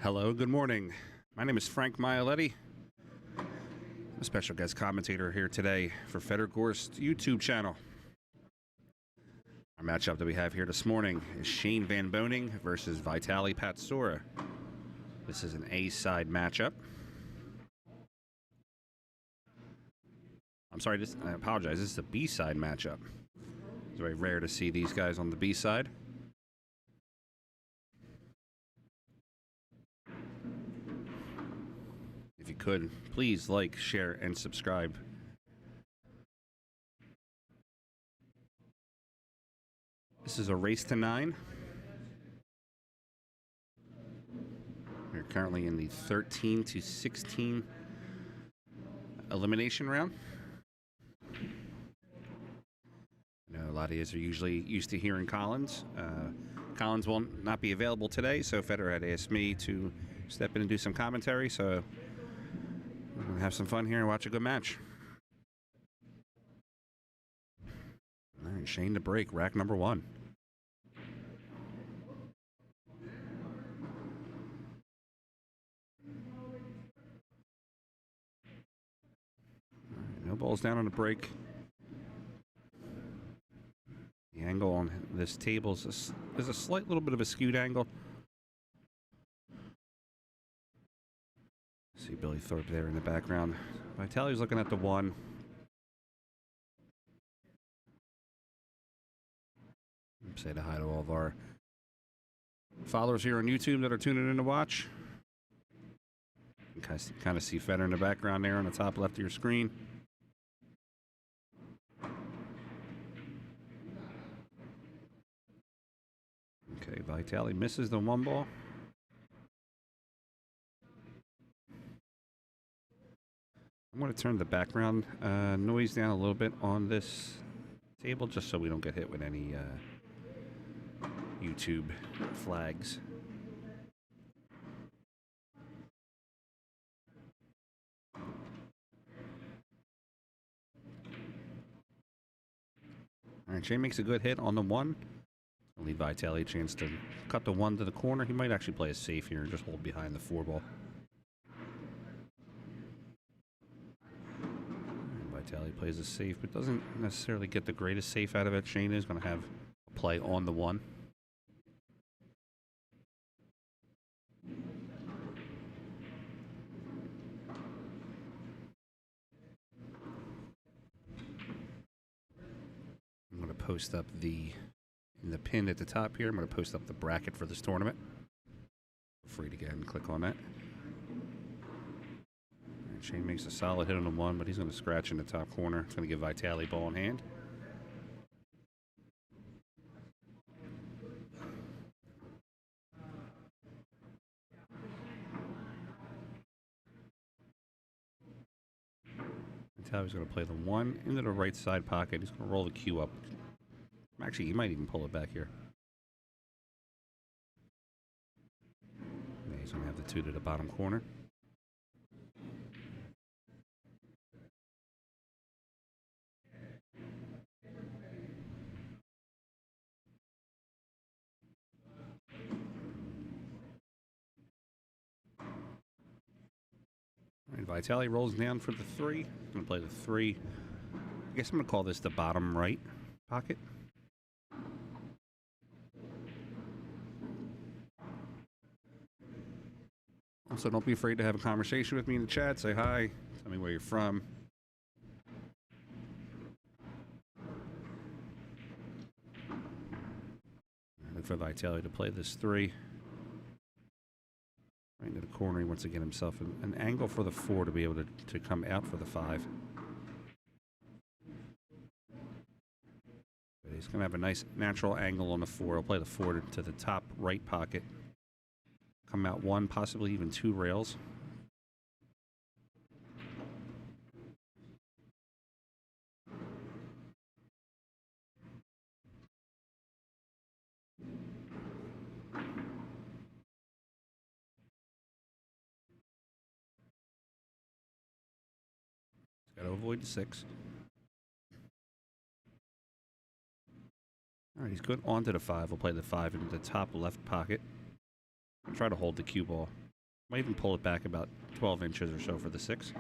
Hello, good morning. My name is Frank Mialetti. I'm a special guest commentator here today for Federgorst YouTube channel. Our matchup that we have here this morning is Shane Van Boening versus Vitaliy Patsura. This is an A-side matchup. I'm sorry, I apologize. This is a B-side matchup. It's very rare to see these guys on the B-side. If you could, please like, share, and subscribe. This is a race to 9. We're currently in the 13 to 16 elimination round. I know a lot of you are usually used to hearing Collins. Collins will not be available today, so Federer had asked me to step in and do some commentary, so we're going to have some fun here and watch a good match. All right, Shane to break, rack number 1. All right, no balls down on the break. The angle on this table is a slight little bit of a skewed angle. See Billy Thorpe there in the background. Vitaly's looking at the 1. Say hi to all of our followers here on YouTube that are tuning in to watch. You can kind of see Federer in the background there on the top left of your screen. Okay, Vitaliy misses the 1 ball. I'm going to turn the background noise down a little bit on this table just so we don't get hit with any YouTube flags. All right, Shane makes a good hit on the 1. I'll leave Vitaliy a chance to cut the 1 to the corner. He might actually play it safe here and just hold behind the 4 ball. Vitaliy plays it safe, but doesn't necessarily get the greatest safe out of it. Shane is going to have a play on the 1. I'm going to post up in the pin at the top here. I'm going to post up the bracket for this tournament. Feel free to go ahead and click on that. Shane makes a solid hit on the 1, but he's going to scratch in the top corner. It's going to give Vitaliy ball in hand. Vitaly's going to play the 1 into the right side pocket. He's going to roll the cue up. Actually, he might even pull it back here. Yeah, he's going to have the 2 to the bottom corner. And Vitaliy rolls down for the 3. I'm going to play the 3. I guess I'm going to call this the bottom right pocket. Also, don't be afraid to have a conversation with me in the chat. Say hi. Tell me where you're from. Look for Vitaliy to play this 3. Right into the corner. He wants to get himself an angle for the 4 to be able to come out for the 5. But he's going to have a nice natural angle on the 4. He'll play the 4 to the top right pocket. Come out 1, possibly even 2 rails. Got to avoid the 6. All right, he's good onto the 5. We'll play the 5 into the top left pocket. Try to hold the cue ball. Might even pull it back about 12 inches or so for the 6.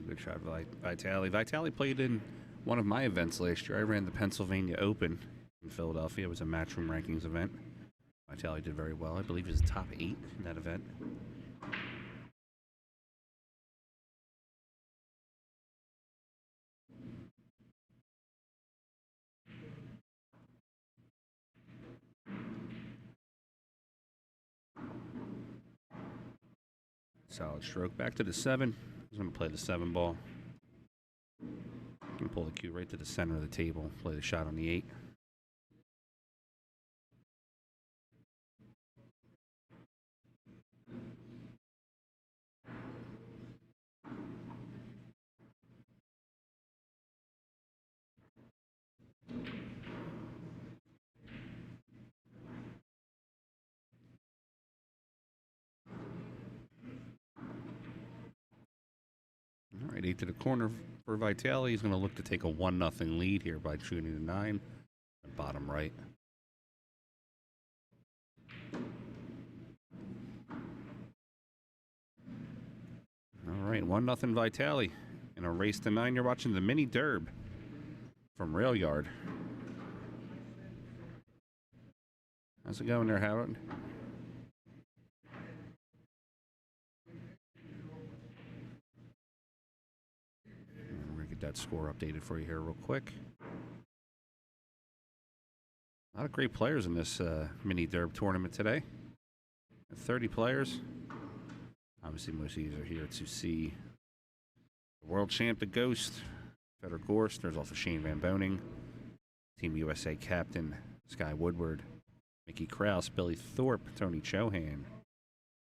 Good shot, Vitaliy. Vitaliy played in one of my events last year. I ran the Pennsylvania Open in Philadelphia. It was a Matchroom Rankings event. Vitaliy did very well. I believe he was top 8 in that event. Solid stroke. Back to the 7. He's going to play the 7 ball. Can pull the cue right to the center of the table. Play the shot on the 8. All right, 8 to the corner for Vitaliy. He's going to look to take a 1-0 lead here by shooting the 9. Bottom right. All right, 1-0 Vitaliy. In a race to 9, you're watching the mini Derb from Rail Yard. How's it going there, Howard? That score updated for you here real quick. A lot of great players in this mini Derb tournament today. 30 players. Obviously, most of these are here to see the world champ, the Ghost, Fedor Gorst. There's also Shane Van Boening, Team USA captain Skyler Woodward, Mickey Krause, Billy Thorpe, Tony Chohan,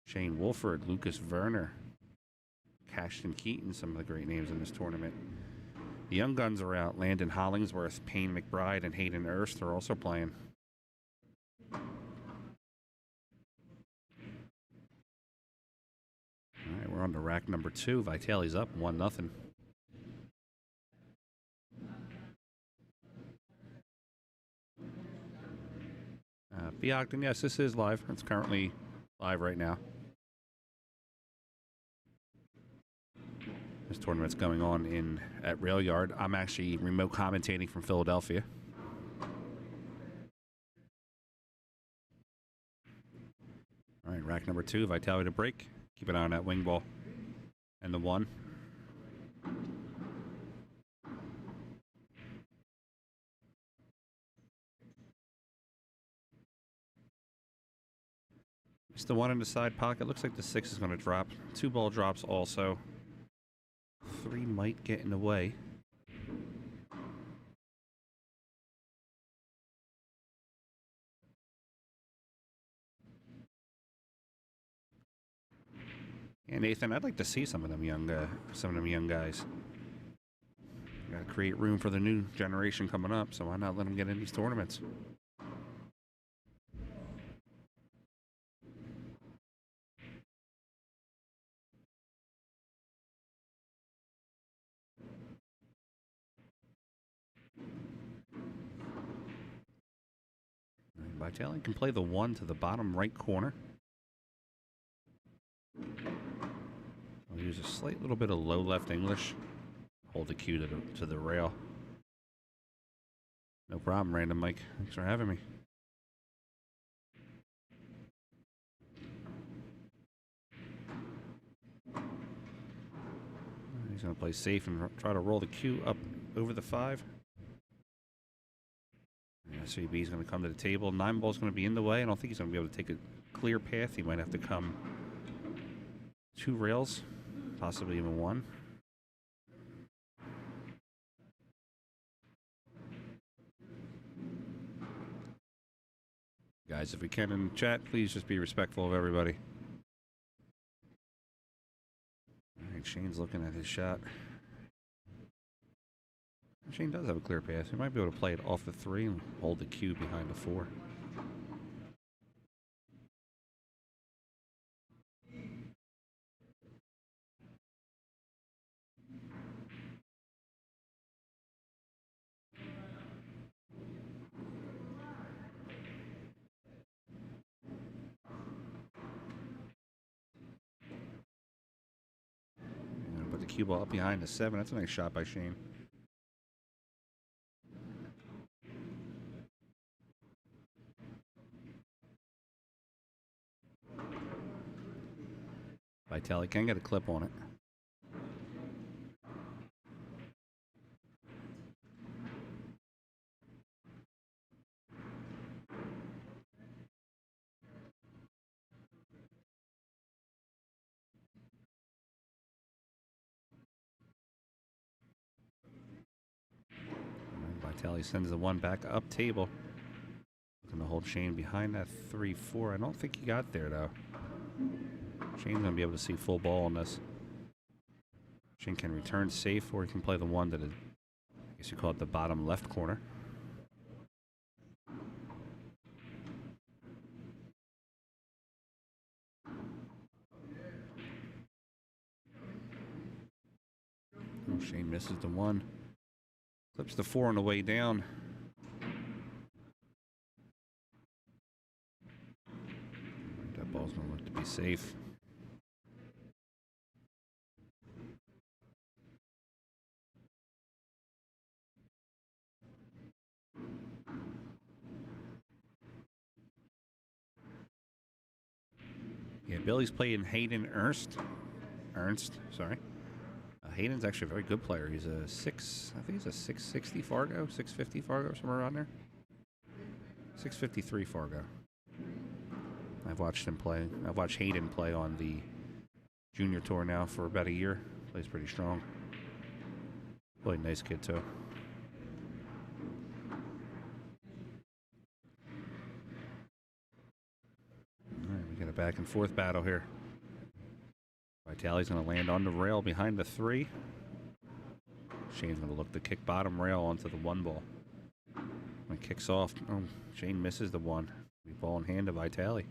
Shane Wilford, Lucas Werner, Cashton Keaton, some of the great names in this tournament. The young guns are out. Landon Hollingsworth, Payne McBride, and Hayden Erst are also playing. All right, we're on to rack number 2. Vitali's up 1-0. B. Ogden, yes, this is live. It's currently live right now. This tournament's going on at Rail Yard. I'm actually remote commentating from Philadelphia. All right, rack number 2, Vitaliy to break. Keep an eye on that wing ball. And the 1. It's the 1 in the side pocket. Looks like the 6 is going to drop. 2 ball drops also. 3 might get in the way. Yeah, Nathan, I'd like to see some of them young guys. Got to create room for the new generation coming up, so why not let them get in these tournaments? Vitaliy can play the 1 to the bottom right corner. I'll use a slight little bit of low left English. Hold the cue to the rail. No problem, Random Mike. Thanks for having me. He's going to play safe and try to roll the cue up over the 5. SVB is going to come to the table. 9 ball is going to be in the way. I don't think he's going to be able to take a clear path. He might have to come 2 rails, possibly even 1. Guys, if we can in chat, please just be respectful of everybody. All right, Shane's looking at his shot. Shane does have a clear pass. He might be able to play it off the 3 and hold the cue behind the 4. cue ball up behind the 7. That's a nice shot by Shane. Vitaliy can get a clip on it. Vitaliy sends the 1 back up table. Going to hold Shane behind that 3-4. I don't think he got there, though. Shane's going to be able to see full ball on this. Shane can return safe, or he can play the 1 to the, I guess you call it the bottom left corner. Oh, Shane misses the 1. Clips the 4 on the way down. That ball's going to look to be safe. Yeah, Billy's playing Hayden Ernst, sorry. Hayden's actually a very good player. He's a 6, I think he's a 660 Fargo, 650 Fargo, somewhere around there. 653 Fargo. I've watched him play. I've watched Hayden play on the junior tour now for about a year. Plays pretty strong. Really nice kid, too. All right, we got a back and forth battle here. Vitaly's going to land on the rail behind the 3. Shane's going to look to kick bottom rail onto the 1 ball. When it kicks off, oh, Shane misses the 1. Ball in hand to Vitaliy.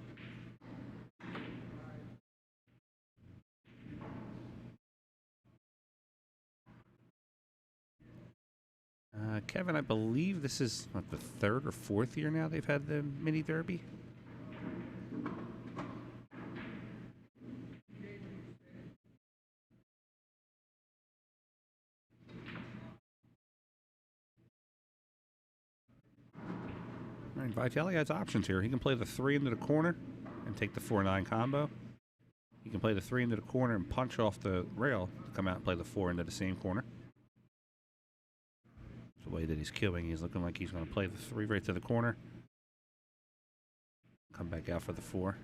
Kevin, I believe this is what, the 3rd or 4th year now they've had the mini derby. Vitaliy has options here. He can play the 3 into the corner and take the 4-9 combo. He can play the 3 into the corner and punch off the rail to come out and play the 4 into the same corner. The way that he's queuing, he's looking like he's going to play the 3 right to the corner. Come back out for the 4.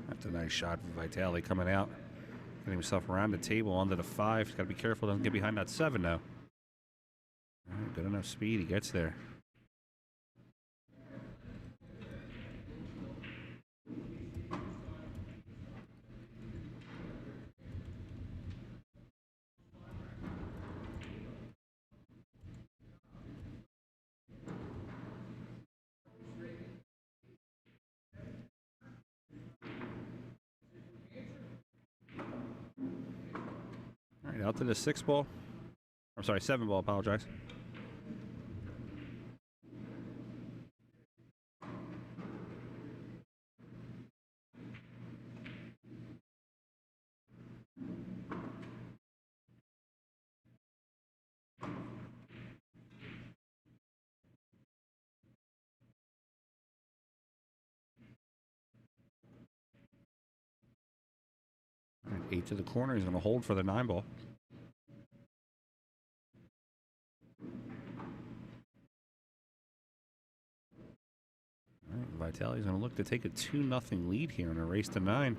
That's a nice shot from Vitaliy coming out. Getting himself around the table onto the 5. He's got to be careful, doesn't get behind that 7 now. Right, good enough speed, he gets there. Out to the 6 ball. I'm sorry, 7 ball, apologize. Right, 8 to the corner. He's going to hold for the 9 ball. Vitaly's going to look to take a 2-0 lead here in a race to 9.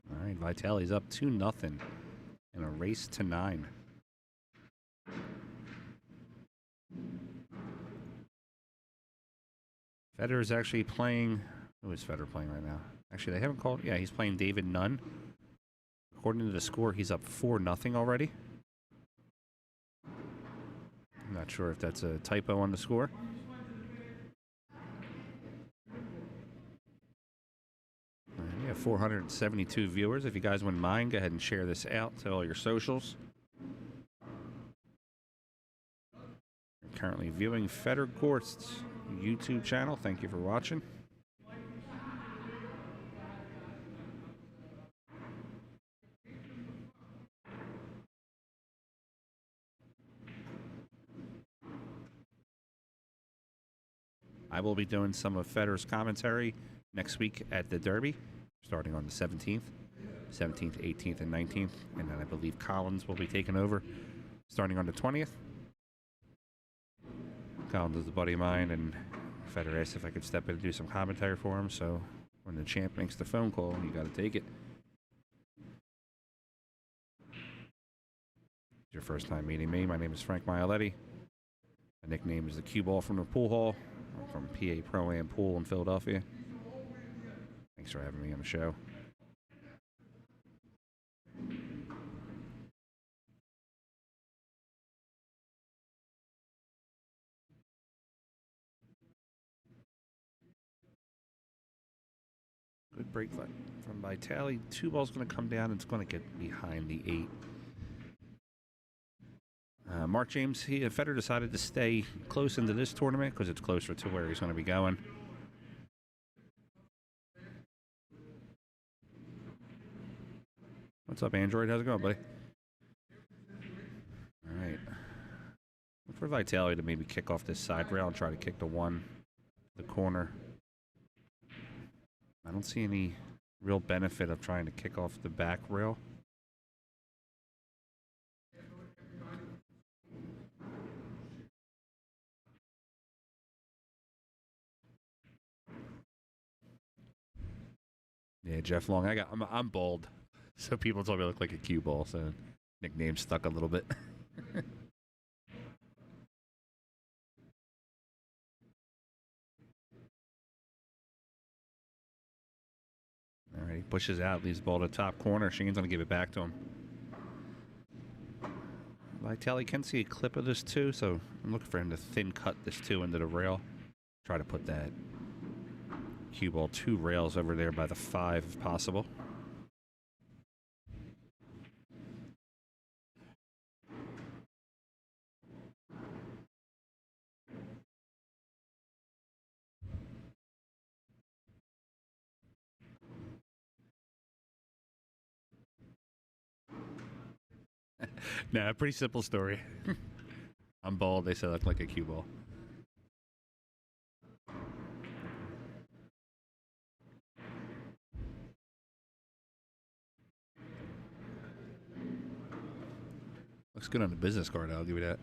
All right, Vitaly's up 2-0 in a race to 9. Federer's actually playing. Who is Federer playing right now? Actually, they haven't called. Yeah, he's playing David Nunn. According to the score, he's up 4-0 already. I'm not sure if that's a typo on the score. We have 472 viewers. If you guys wouldn't mind, go ahead and share this out to all your socials. I'm currently viewing Federer Gorst's YouTube channel. Thank you for watching. I will be doing some of Federer's commentary next week at the Derby, starting on the 17th, 18th, and 19th. And then I believe Collins will be taking over starting on the 20th. Collins is a buddy of mine, and Federer asked if I could step in and do some commentary for him. So when the champ makes the phone call, you got to take it. If your first time meeting me, my name is Frank Mialetti. My nickname is the Cue Ball from the Pool Hall. I'm from PA Pro-Am Pool in Philadelphia. Thanks for having me on the show. Good break from Vitaliy. 2 balls going to come down. It's going to get behind the 8. Mark James, Federer decided to stay close into this tournament because it's closer to where he's going to be going. What's up, Android? How's it going, buddy? All right. Look for Vitaliy to maybe kick off this side rail and try to kick the corner. I don't see any real benefit of trying to kick off the back rail. Yeah, Jeff Long. I'm bald, so people told me I look like a cue ball. So nickname stuck a little bit. All right, he pushes out, leaves the ball to the top corner. Shane's gonna give it back to him. Vitaliy can see a clip of this too, so I'm looking for him to thin cut this 2 into the rail. Try to put that cue ball 2 rails over there by the 5 if possible. Nah, pretty simple story. I'm bald. They said I look like a cue ball. Looks good on the business card, I'll give you that.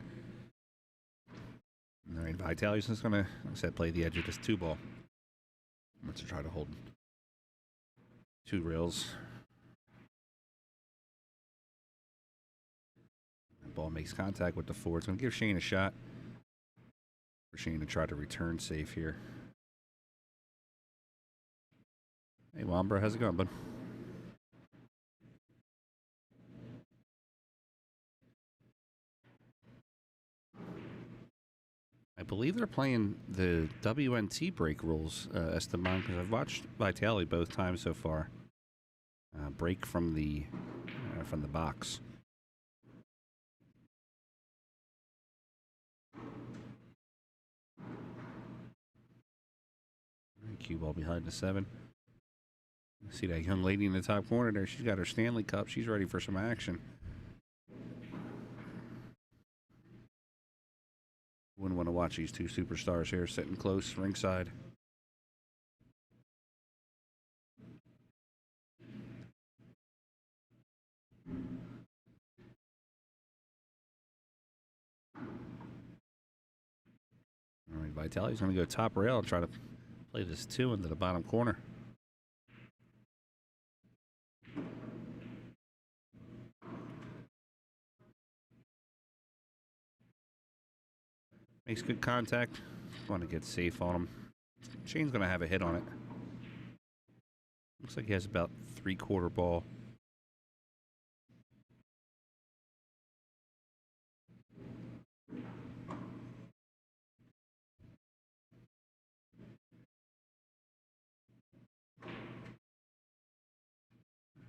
All right, Vitaly's just going to, like I said, play the edge of this 2 ball. Let's try to hold 2 rails. The ball makes contact with the 4. It's going to give Shane a shot. For Shane to try to return safe here. Hey, Wambra, how's it going, bud? I believe they're playing the WNT break rules, Esteban, because I've watched Vitaliy both times so far. Break from the box. Cue ball behind the 7. See that young lady in the top corner there? She's got her Stanley Cup. She's ready for some action. Wouldn't want to watch these 2 superstars here sitting close ringside. All right, Vitaly's going to go top rail and try to play this 2 into the bottom corner. Makes good contact. Want to get safe on him. Shane's going to have a hit on it. Looks like he has about 3/4 ball.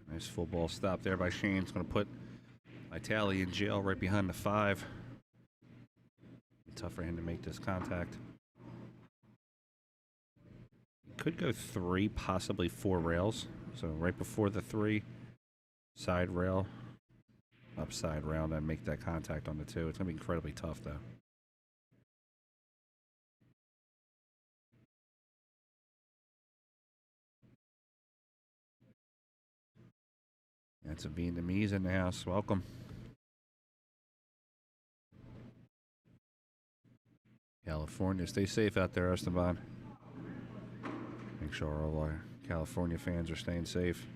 Nice full ball stop there by Shane. It's going to put Vitaliy in jail right behind the 5. Tough for him to make this contact. Could go 3, possibly 4 rails. So right before the 3, side rail, upside rail, and make that contact on the 2. It's going to be incredibly tough, though. That's a Vietnamese in the house. Welcome. California, stay safe out there, Esteban. Make sure all our California fans are staying safe.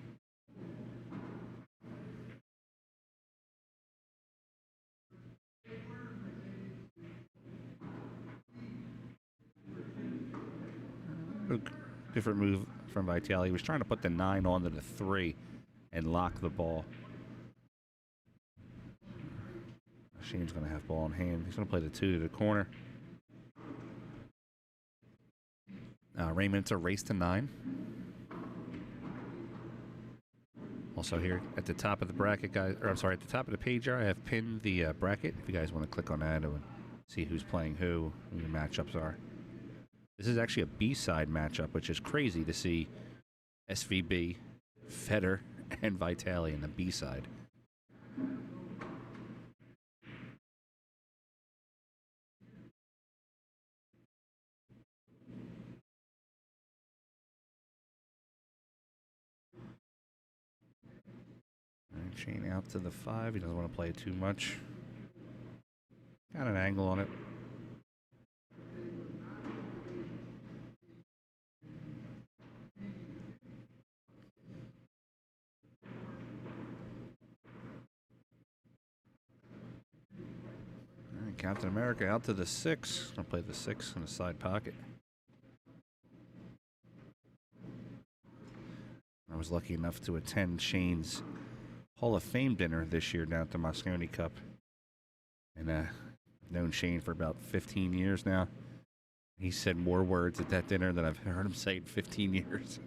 Different move from Vitaliy. He was trying to put the 9 onto the 3 and lock the ball. Shane's going to have ball in hand. He's going to play the 2 to the corner. Raymond, it's a race to 9. Also here at the top of the bracket, guys, or I'm sorry, at the top of the page here, I have pinned the bracket. If you guys want to click on that and see who's playing who your matchups are. This is actually a B-side matchup, which is crazy to see SVB, Feder, and Vitaliy in the B-side. Shane out to the 5. He doesn't want to play it too much. Got an angle on it. All right, Captain America out to the 6. Gonna play the 6 in the side pocket. I was lucky enough to attend Shane's Hall of Fame dinner this year down at the Moscone Cup. And I've known Shane for about 15 years now. He said more words at that dinner than I've heard him say in 15 years.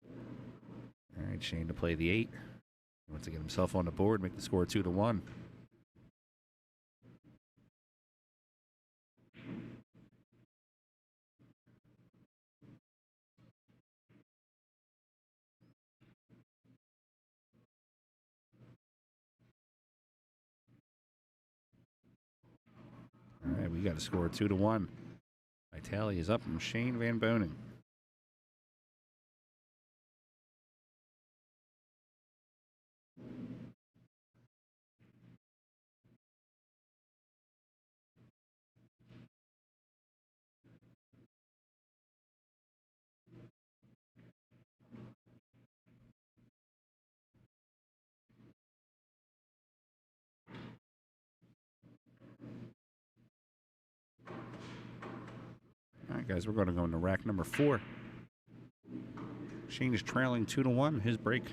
All right, Shane to play the 8. He wants to get himself on the board, make the score 2-1. All right, we got to score 2-1. Vitaliy is up from Shane Van Boening. All right, guys, we're going to go into rack number 4. Shane is trailing 2-1, his break.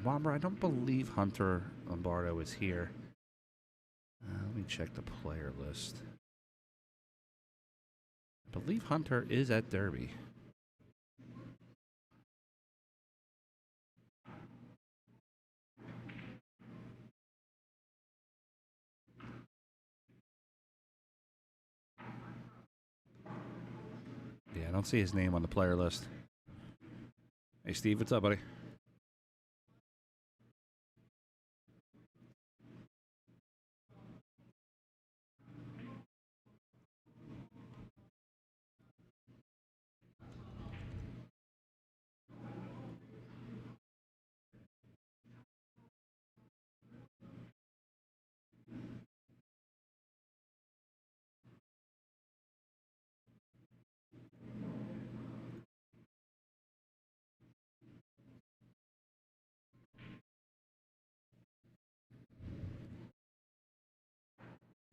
Womber, I don't believe Hunter Lombardo is here. Let me check the player list. I believe Hunter is at Derby. Yeah, I don't see his name on the player list. Hey, Steve, what's up, buddy?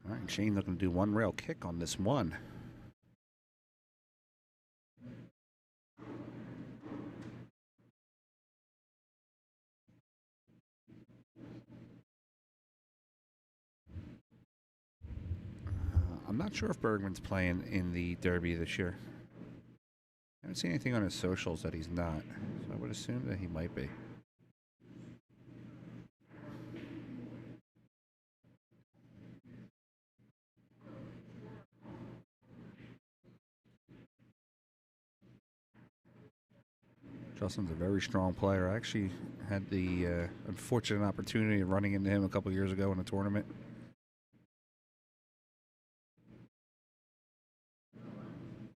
All right, Shane looking to do one rail kick on this one. I'm not sure if Bergman's playing in the Derby this year. I haven't seen anything on his socials that he's not, so I would assume that he might be. Justin's a very strong player. I actually had the unfortunate opportunity of running into him a couple years ago in a tournament.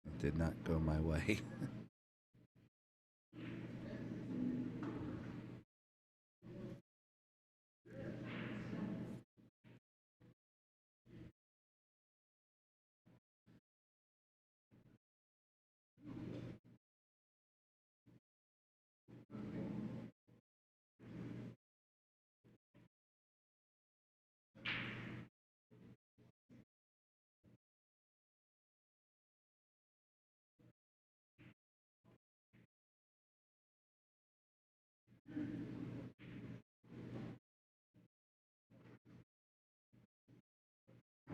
It did not go my way.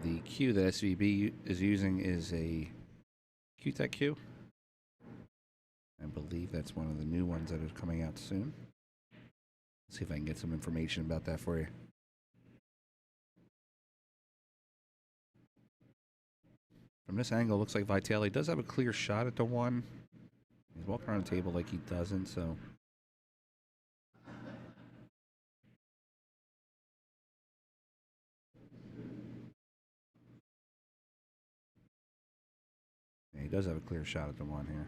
The cue that SVB is using is a QTech cue. I believe that's one of the new ones that are coming out soon. Let's see if I can get some information about that for you. From this angle, it looks like Vitaliy does have a clear shot at the one. He's walking around the table like he doesn't, so... Yeah, he does have a clear shot at the one here.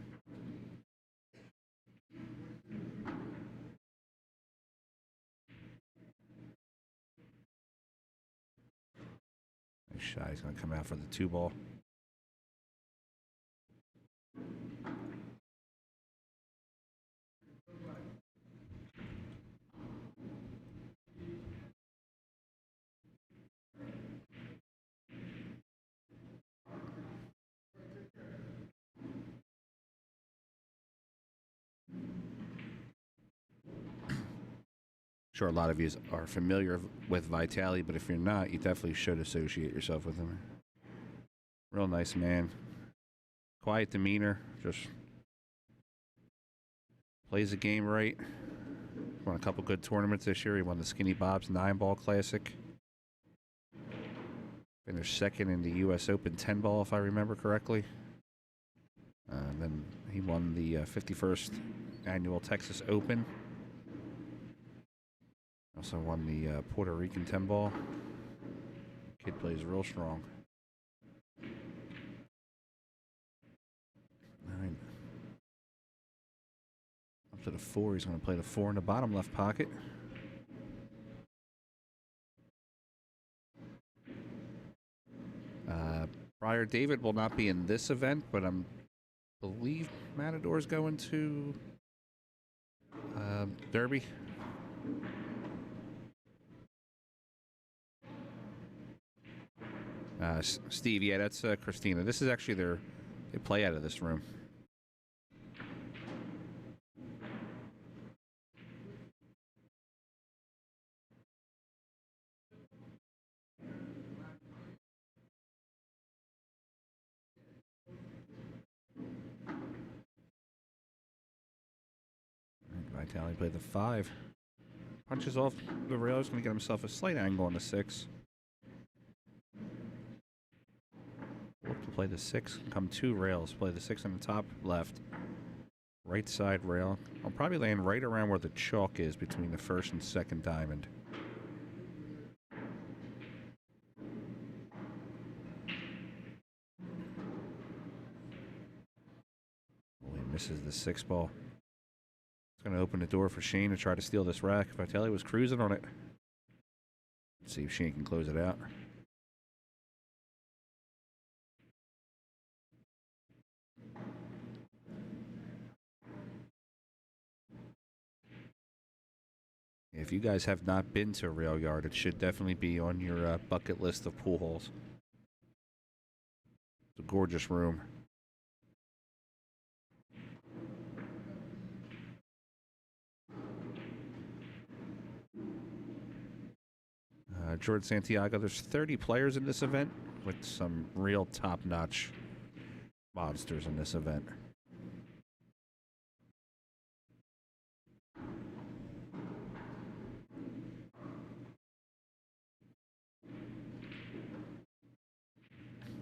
Nice shot. He's going to come out for the 2-ball. Sure, a lot of you are familiar with Vitaliy, but if you're not, you definitely should associate yourself with him. Real nice man. Quiet demeanor. Just plays the game right. Won a couple good tournaments this year. He won the Skinny Bob's 9-ball Classic. Finished second in the U.S. Open 10-ball, if I remember correctly. Then he won the 51st Annual Texas Open. Also won the Puerto Rican 10-ball. Kid plays real strong. All right. Up to the 4. He's going to play the 4 in the bottom left pocket. Prior David will not be in this event, but I believe Matador's going to Derby. Steve, yeah, that's Christina. This is actually they play out of this room. Vitaliy played the 5. Punches off the rail. He's going to get himself a slight angle on the 6. Look to play the 6. Come 2 rails. Play the 6 on the top left. Right side rail. I'll probably land right around where the chalk is between the 1st and 2nd diamond. Oh, he misses the 6-ball. It's going to open the door for Shane to try to steal this rack. Vitaliy was cruising on it. Let's see if Shane can close it out. If you guys have not been to a rail yard, it should definitely be on your bucket list of pool holes. It's a gorgeous room. Jordan Santiago, there's 30 players in this event with some real top-notch monsters in this event.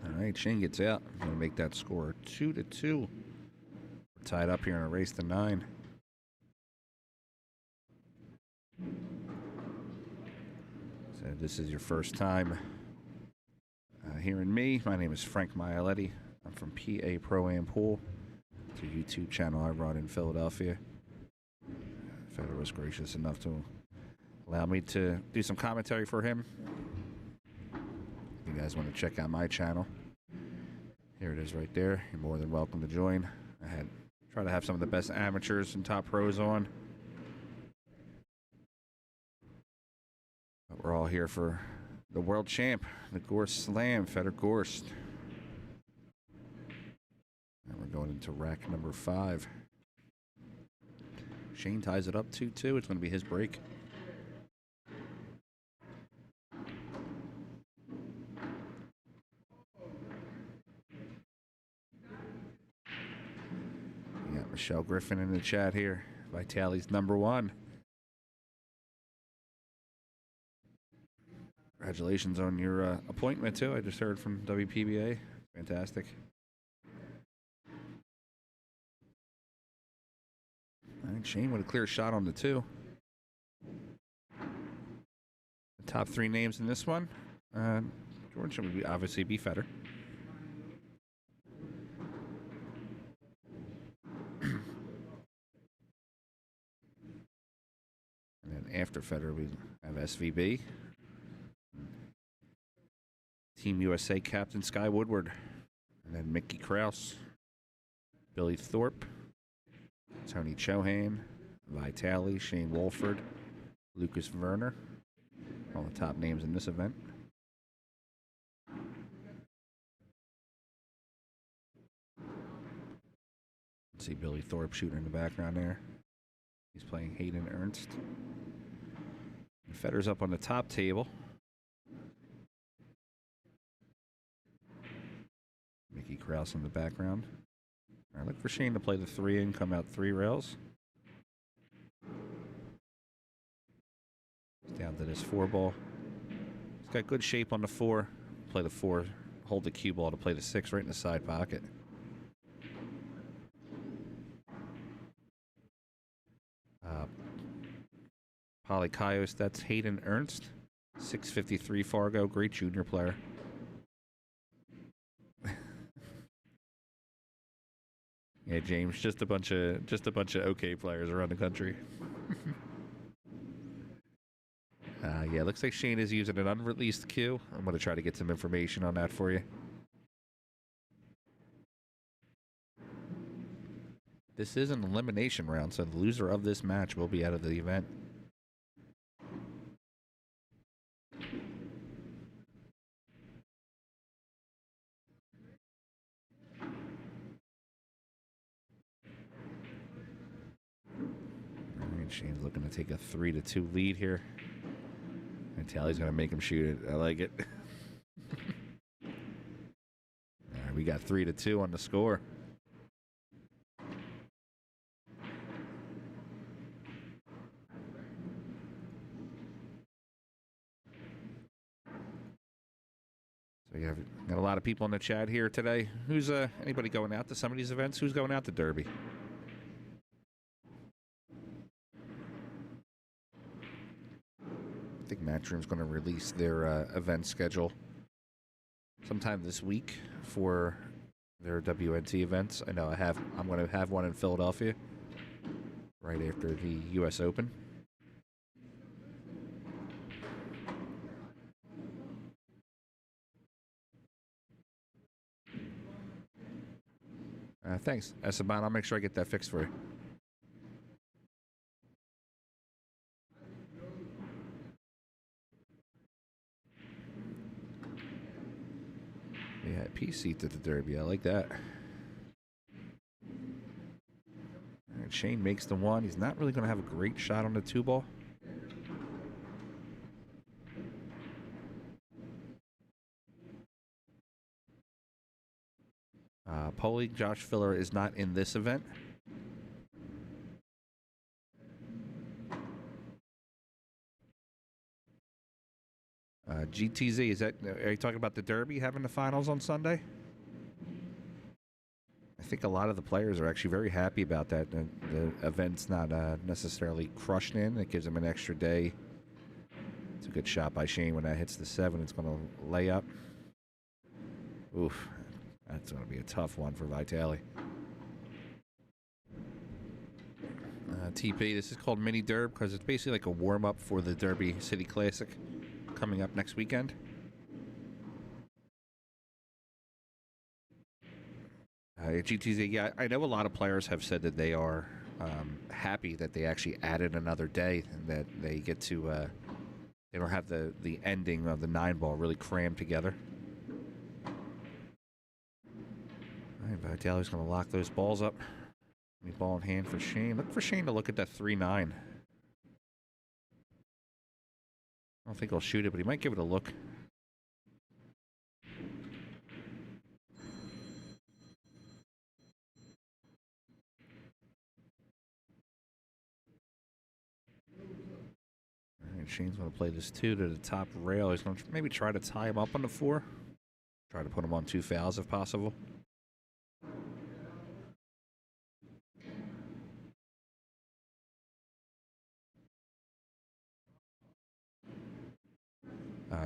All right, Shane gets out. I'm going to make that score 2-2. We're tied up here in a race to 9. So this is your first time hearing me. My name is Frank Mialetti. I'm from PA Pro-Am Pool. It's a YouTube channel I run in Philadelphia. Federer was gracious enough to allow me to do some commentary for him. If you guys want to check out my channel, here it is right there. You're more than welcome to join. I try to have some of the best amateurs and top pros on. But we're all here for the world champ, the Gorst Slam, Federer Gorst. And we're going into rack number 5. Shane ties it up 2-2. It's going to be his break. We got Michelle Griffin in the chat here. Vitaly's number 1. Congratulations on your appointment, too. I just heard from WPBA. Fantastic. All right, Shane with a clear shot on the 2. The top 3 names in this one. George would obviously be Federer. And then after Federer, we have SVB. Team USA captain Skyler Woodward. And then Mickey Krause. Billy Thorpe. Tony Chohan. Vitaliy, Shane Wilford. Lucas Werner. All the top names in this event. See Billy Thorpe shooting in the background there. He's playing Hayden Ernst. And Federer's up on the top table. Mickey Krause in the background. All right, look for Shane to play the 3 and come out 3 rails. He's down to this 4 ball. He's got good shape on the 4. Play the 4, hold the cue ball to play the 6 right in the side pocket. Polykaios, that's Hayden Ernst. 653 Fargo, great junior player. Yeah, James, just a bunch of okay players around the country. Yeah, looks like Shane is using an unreleased cue. I'm going to try to get some information on that for you. This is an elimination round, so the loser of this match will be out of the event. Shane's looking to take a 3-2 lead here. And Tally's going to make him shoot it. I like it. All right, we got 3-2 on the score. So we got a lot of people in the chat here today. Who's anybody going out to some of these events? Who's going out to Derby? I think Matchroom's going to release their event schedule sometime this week for their WNT events. I know I'm going to have one in Philadelphia right after the U.S. Open. Thanks, Esteban. I'll make sure I get that fixed for you. We VIP seat at the Derby. I like that. All right, Shane makes the one. He's not really going to have a great shot on the 2-ball. Polly, Josh Filler is not in this event. GTZ, are you talking about the Derby having the finals on Sunday? I think a lot of the players are actually very happy about that. The event's not necessarily crushed in. It gives them an extra day. It's a good shot by Shane. When that hits the 7, it's going to lay up. Oof. That's going to be a tough one for Vitaliy. TP, this is called Mini Derb because it's basically like a warm-up for the Derby City Classic coming up next weekend. GTZ, yeah, I know a lot of players have said that they are happy that they actually added another day and that they get to, they don't have the ending of the 9-ball really crammed together. All right, Vitaly's going to lock those balls up. Ball in hand for Shane. Look for Shane to look at that 3-9. I don't think he'll shoot it, but he might give it a look. All right, Shane's going to play this 2 to the top rail. He's going to maybe try to tie him up on the 4. Try to put him on 2 fouls if possible.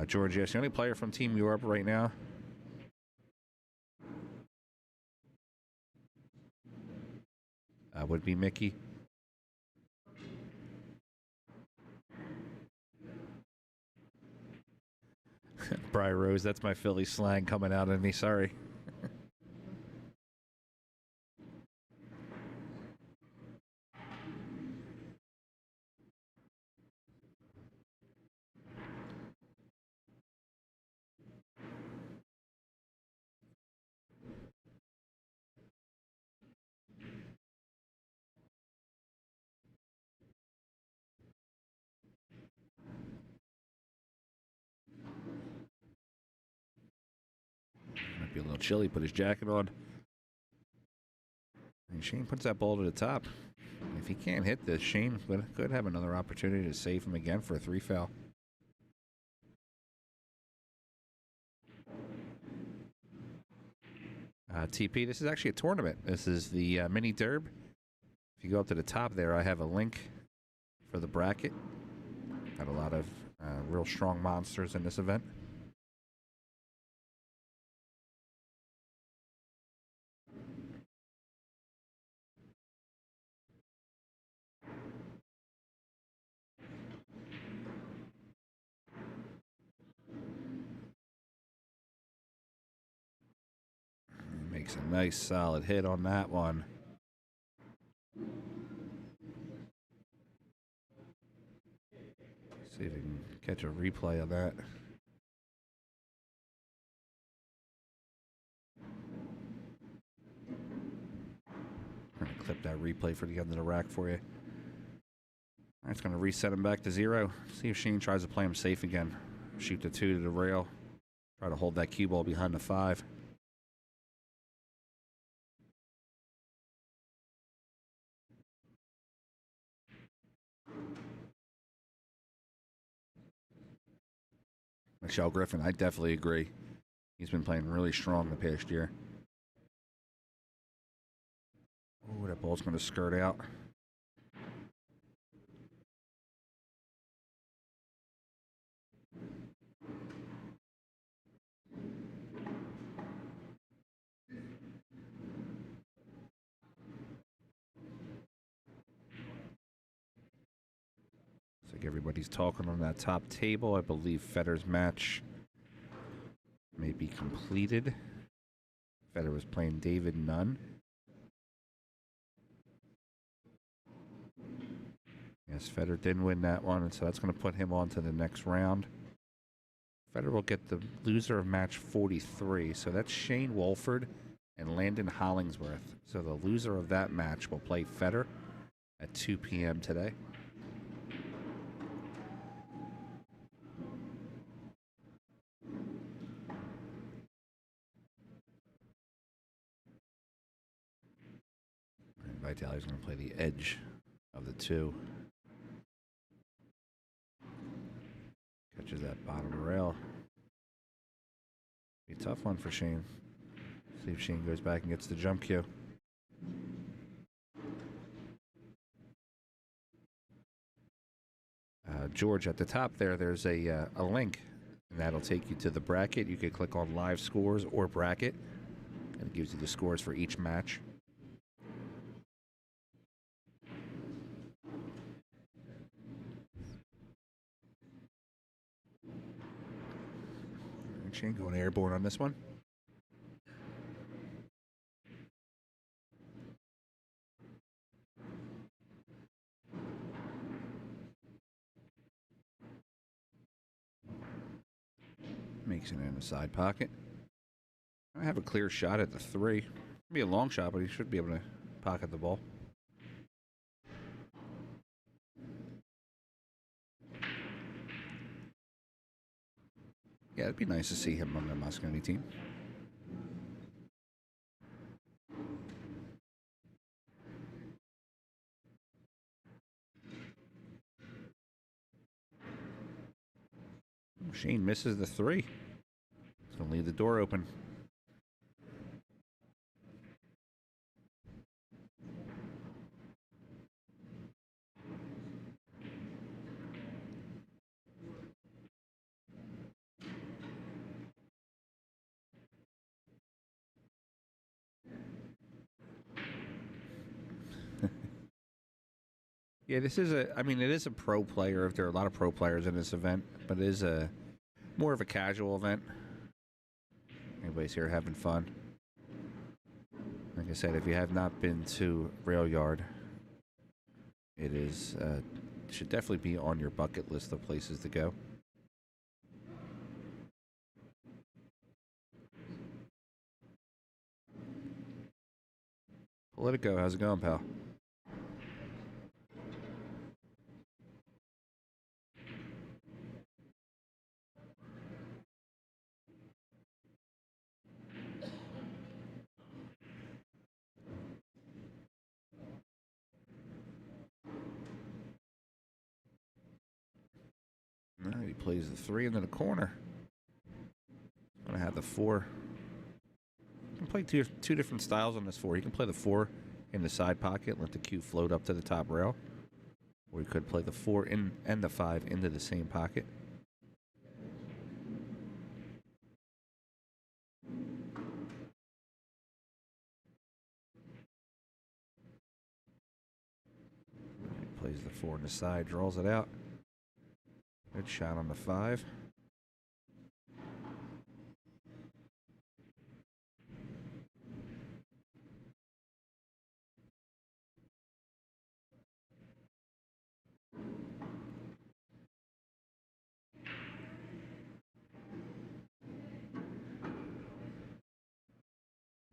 George, yes, the only player from Team Europe right now. Would be Mickey. Bri Rose, that's my Philly slang coming out of me, sorry. Might be a little chilly, put his jacket on. And Shane puts that ball to the top. If he can't hit this, Shane could have another opportunity to save him again for a 3 foul. TP, this is actually a tournament. This is the Mini Derb. If you go up to the top there, I have a link for the bracket. Got a lot of real strong monsters in this event. Makes a nice solid hit on that one. See if we can catch a replay of that. I'm going to clip that replay for the end of the rack for you. All right, it's going to reset him back to 0. See if Shane tries to play him safe again. Shoot the 2 to the rail. Try to hold that cue ball behind the 5. Michelle Griffin, I definitely agree. He's been playing really strong the past year. Oh, that ball's going to skirt out. Looks like everybody's talking on that top table. I believe Federer's match may be completed. Federer was playing David Nunn. Yes, Federer didn't win that one, and so that's going to put him on to the next round. Federer will get the loser of match 43. So that's Shane Wilford and Landon Hollingsworth. So the loser of that match will play Federer at 2 p.m. today. And Vitaly's going to play the edge of the two. Catches that bottom rail. Be a tough one for Shane. See if Shane goes back and gets the jump cue. George, at the top there's a link, and that'll take you to the bracket. You could click on live scores or bracket, and it gives you the scores for each match. Shane going airborne on this one. Makes it in the side pocket. I have a clear shot at the 3. It'll be a long shot, but he should be able to pocket the ball. Yeah, it'd be nice to see him on the Mosconi team. Shane misses the 3. He's going to leave the door open. Yeah, this is it is a pro player. There are a lot of pro players in this event, but it is more of a casual event. Everybody's here having fun. Like I said, if you have not been to Rail Yard, it is should definitely be on your bucket list of places to go. Let it go. How's it going, pal? He plays the 3 into the corner. Gonna have the 4. You can play two different styles on this 4. You can play the 4 in the side pocket, let the cue float up to the top rail. Or you could play the 4 and the 5 into the same pocket. He plays the 4 in the side, draws it out. Good shot on the 5.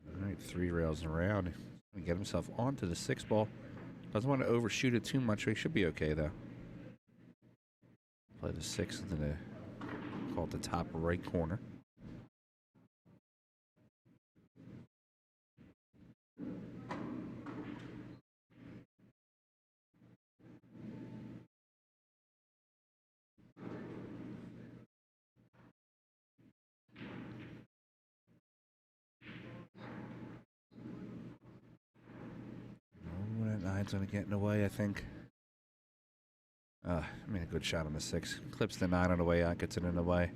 All right, 3 rails around. He get himself onto the 6 ball. Doesn't want to overshoot it too much. He should be okay though. Play the 6 into the, call it the top right corner. Oh, that 9's going to get in the way, I think. A good shot on the 6. Clips the 9 on the way out, gets it in the way.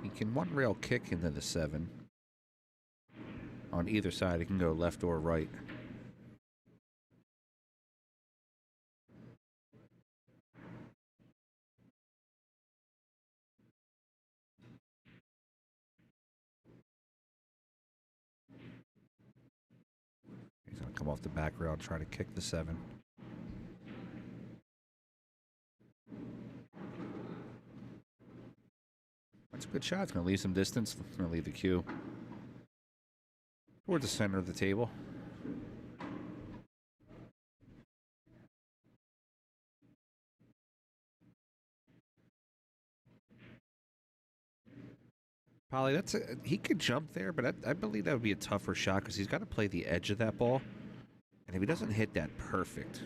He can one rail kick into the 7. On either side, he can go left or right. come off the back rail and try to kick the 7. That's a good shot. It's going to leave some distance. It's going to leave the cue towards the center of the table. Polly, he could jump there, but I believe that would be a tougher shot because he's got to play the edge of that ball. And if he doesn't hit that perfect,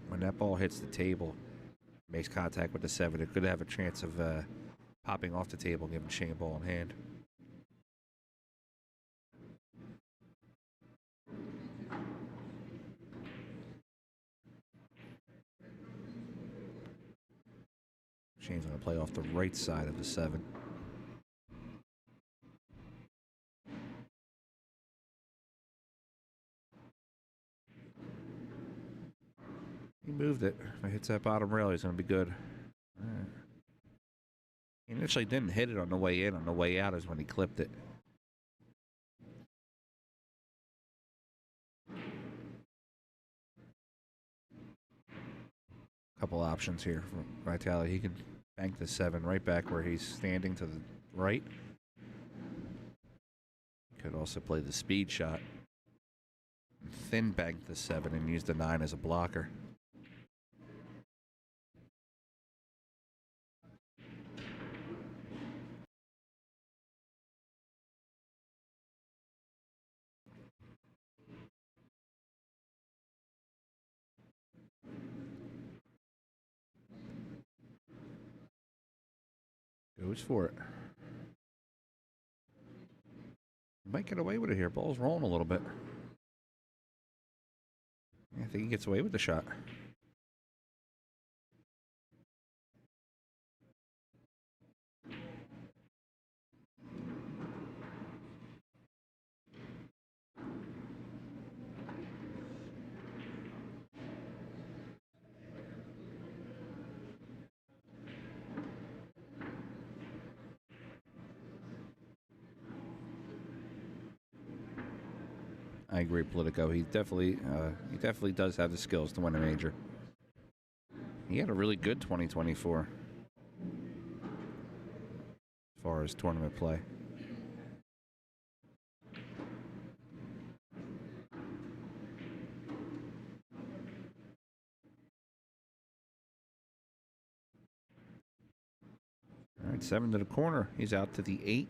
when that ball hits the table, makes contact with the 7, it could have a chance of popping off the table and giving Shane a ball in hand. Shane's going to play off the right side of the 7. He moved it. If it hits that bottom rail, he's going to be good. Right. He initially didn't hit it on the way in. On the way out is when he clipped it. Couple options here for Vitaliy. He can bank the 7 right back where he's standing to the right. Could also play the speed shot. Thin bank the 7 and use the 9 as a blocker. Goes for it. Might get away with it here. Ball's rolling a little bit. Yeah, I think he gets away with the shot. I agree, Politico. He definitely does have the skills to win a major. He had a really good 2024 as far as tournament play. All right, 7 to the corner. He's out to the 8.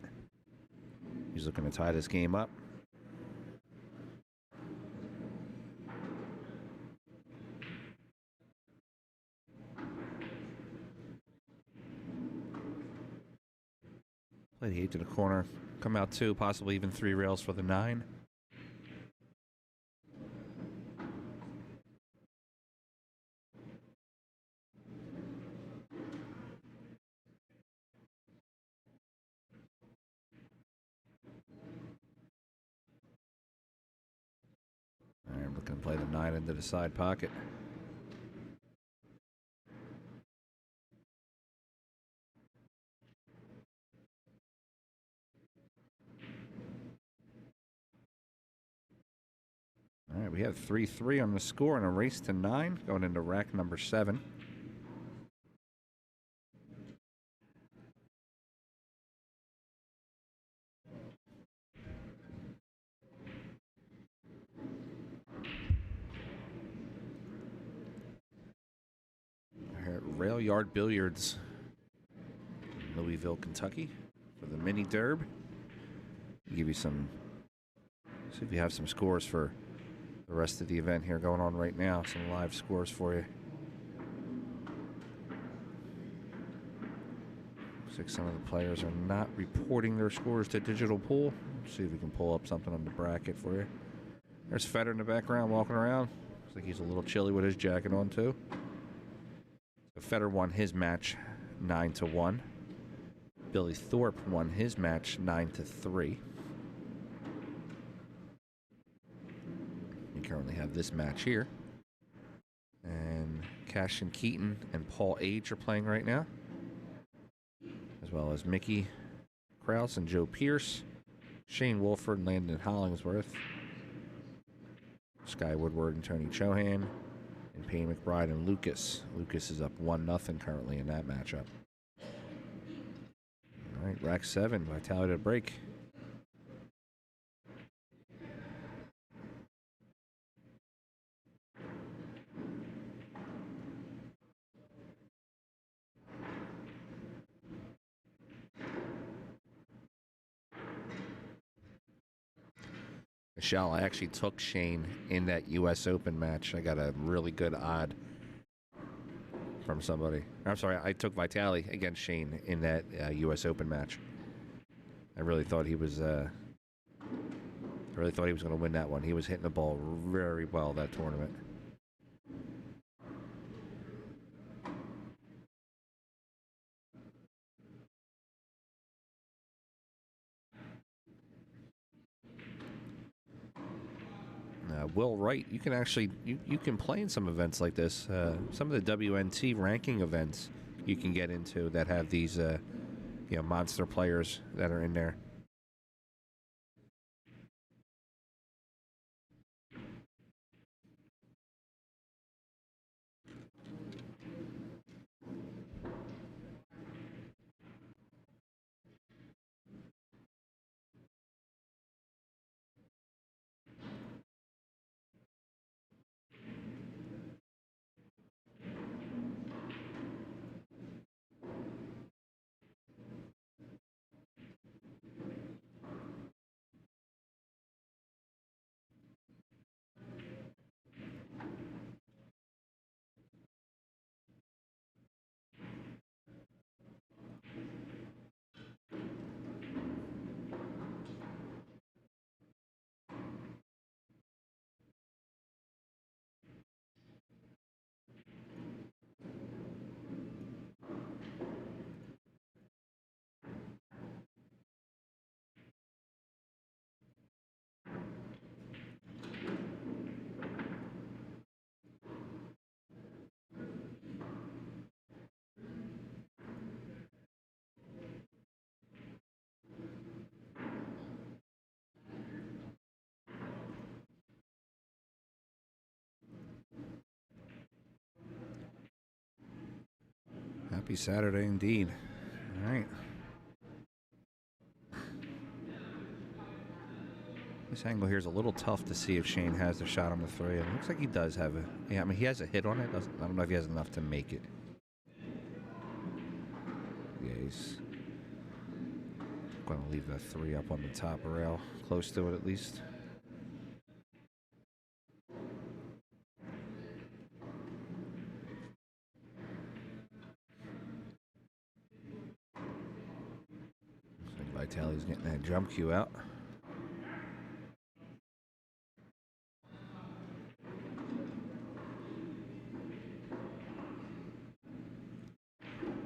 He's looking to tie this game up. Play the 8 to the corner. Come out 2, possibly even 3 rails for the 9. All right, I'm looking to play the 9 into the side pocket. All right, we have 3-3 on the score and a race to 9 going into rack number 7. Here at Rail Yard Billiards, Louisville, Kentucky, for the mini Derb. Give you some, see if you have some scores for the rest of the event here going on right now. Some live scores for you. Looks like some of the players are not reporting their scores to Digital Pool. Let's see if we can pull up something on the bracket for you. There's Feder in the background walking around. Looks like he's a little chilly with his jacket on too. So Feder won his match 9-1. Billy Thorpe won his match 9-3. We currently have this match here. And Cashin Keaton and Paul Age are playing right now. As well as Mickey Krause and Joe Pierce. Shane Wilford and Landon Hollingsworth. Sky Woodward and Tony Chohan. And Payne McBride and Lucas. Lucas is up 1-0 currently in that matchup. All right, rack 7. Vitaliy to break. Michelle, I actually took Shane in that U.S. Open match. I got a really good odd from somebody. I'm sorry, I took Vitaliy against Shane in that U.S. Open match. I really thought he was. I really thought he was going to win that one. He was hitting the ball very well that tournament. Will Wright, you can actually you can play in some events like this. Some of the WNT ranking events you can get into that have these monster players that are in there. Happy Saturday indeed. All right. This angle here is a little tough to see if Shane has the shot on the 3. It looks like he does have a... Yeah, I mean, he has a hit on it. I don't know if he has enough to make it. Yeah, he's going to leave that 3 up on the top rail. Close to it, at least. Looks like Vitaliy's getting that jump cue out.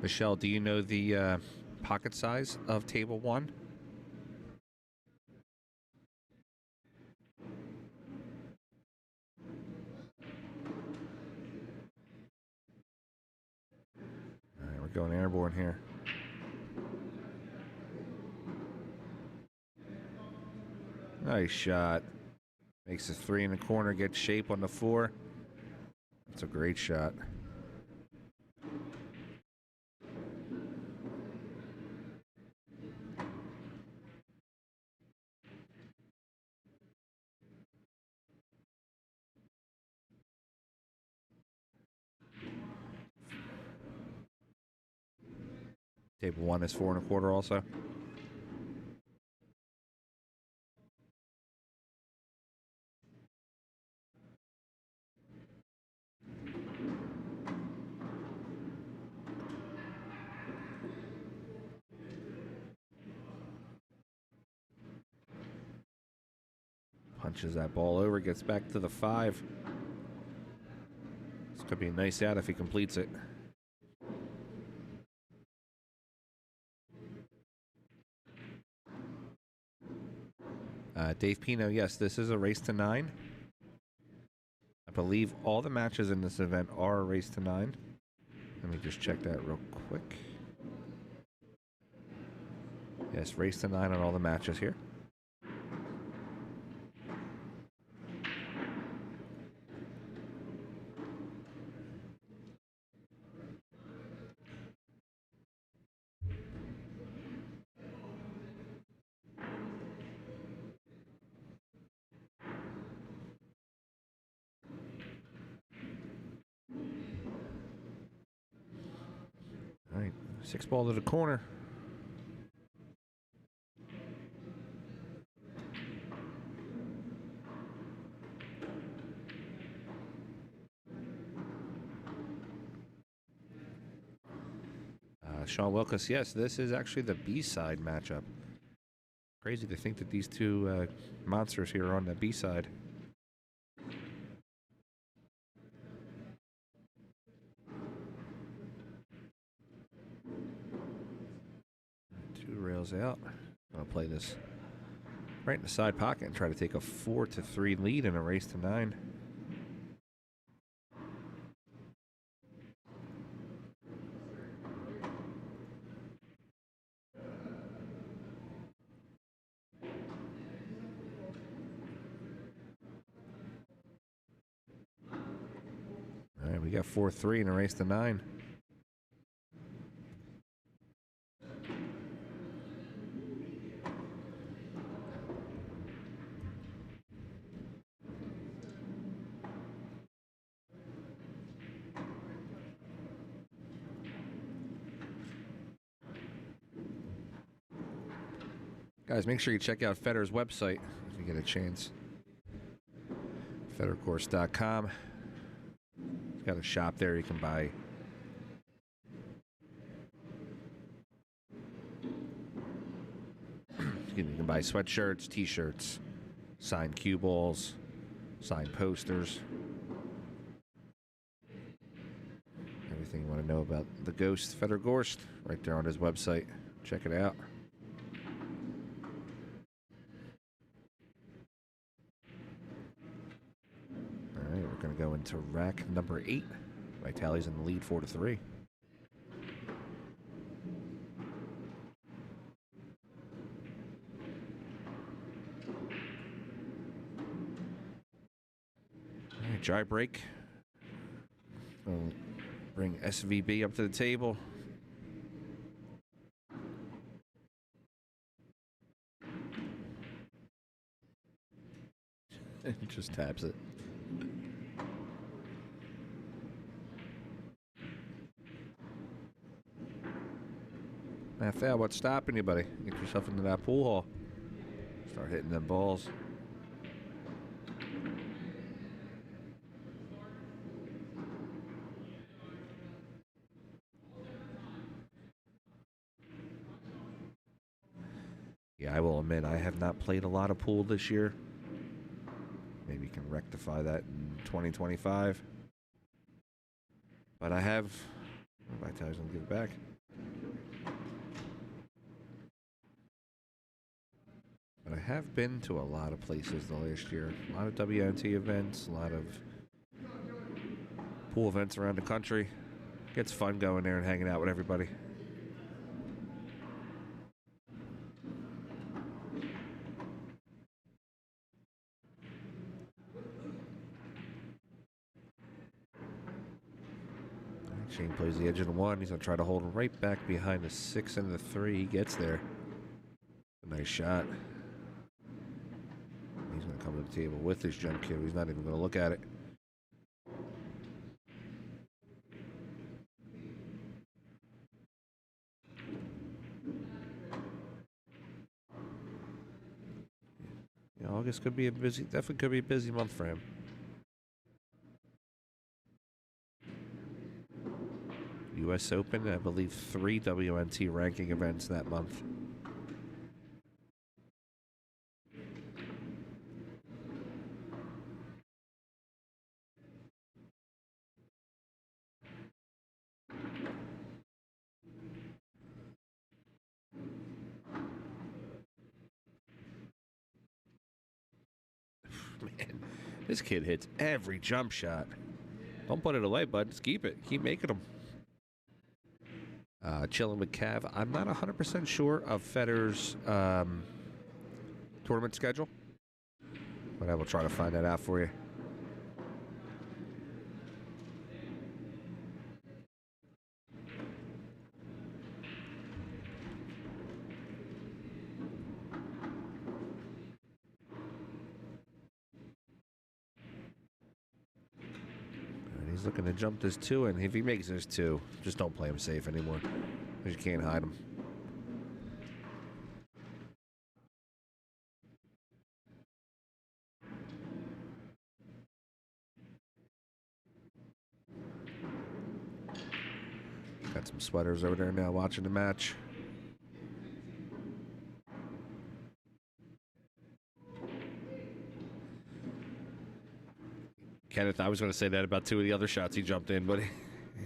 Michelle, do you know the pocket size of table 1? All right, we're going airborne here. Nice shot. Makes a 3 in the corner, gets shape on the 4. That's a great shot. Table 1 is 4 1/4 also. Punches that ball over, gets back to the 5. This could be a nice out if he completes it. Dave Pino, yes, this is a race to 9. I believe all the matches in this event are a race to 9. Let me just check that real quick. Yes, race to 9 on all the matches here. 6 ball to the corner. Sean Wilkes, yes, this is actually the B-side matchup. Crazy to think that these two monsters here are on the B-side. Two rails out. I'll play this right in the side pocket and try to take a 4-3 lead in a race to 9. All right, we got 4-3 in a race to 9. Guys, make sure you check out Federer's website if you get a chance. FederCourse.com. It's got a shop there you can buy. You can buy sweatshirts, t-shirts, signed cue balls, signed posters. Everything you want to know about the Ghost, Federer Gorst, right there on his website. Check it out. We're going to go into rack number 8. Vitaly's in the lead 4-3. All right, dry break. We'll bring SVB up to the table. He just taps it. Mathal, what's stopping you, buddy? Get yourself into that pool hall. Start hitting them balls. Yeah, I will admit, I have not played a lot of pool this year. Maybe you can rectify that in 2025. But I have. Vitaly's going to give it back. But I have been to a lot of places the last year. A lot of WNT events, a lot of pool events around the country. Gets fun going there and hanging out with everybody. Shane plays the edge of the 1. He's going to try to hold him right back behind the 6 and the 3. He gets there. A nice shot. He's going to come to the table with his jump cue. He's not even going to look at it. Yeah, August could be definitely could be a busy month for him. U.S. Open, I believe 3 WNT ranking events that month. Man, this kid hits every jump shot. Don't put it away, bud. Just keep it. Keep making them. Chilling with Cav. I'm not 100% sure of Federer's tournament schedule, but I will try to find that out for you. And he's looking to jump this 2, and if he makes this 2, just don't play him safe anymore. because you can't hide them. Got some sweaters over there now watching the match. Kenneth, I was going to say that about two of the other shots he jumped in, but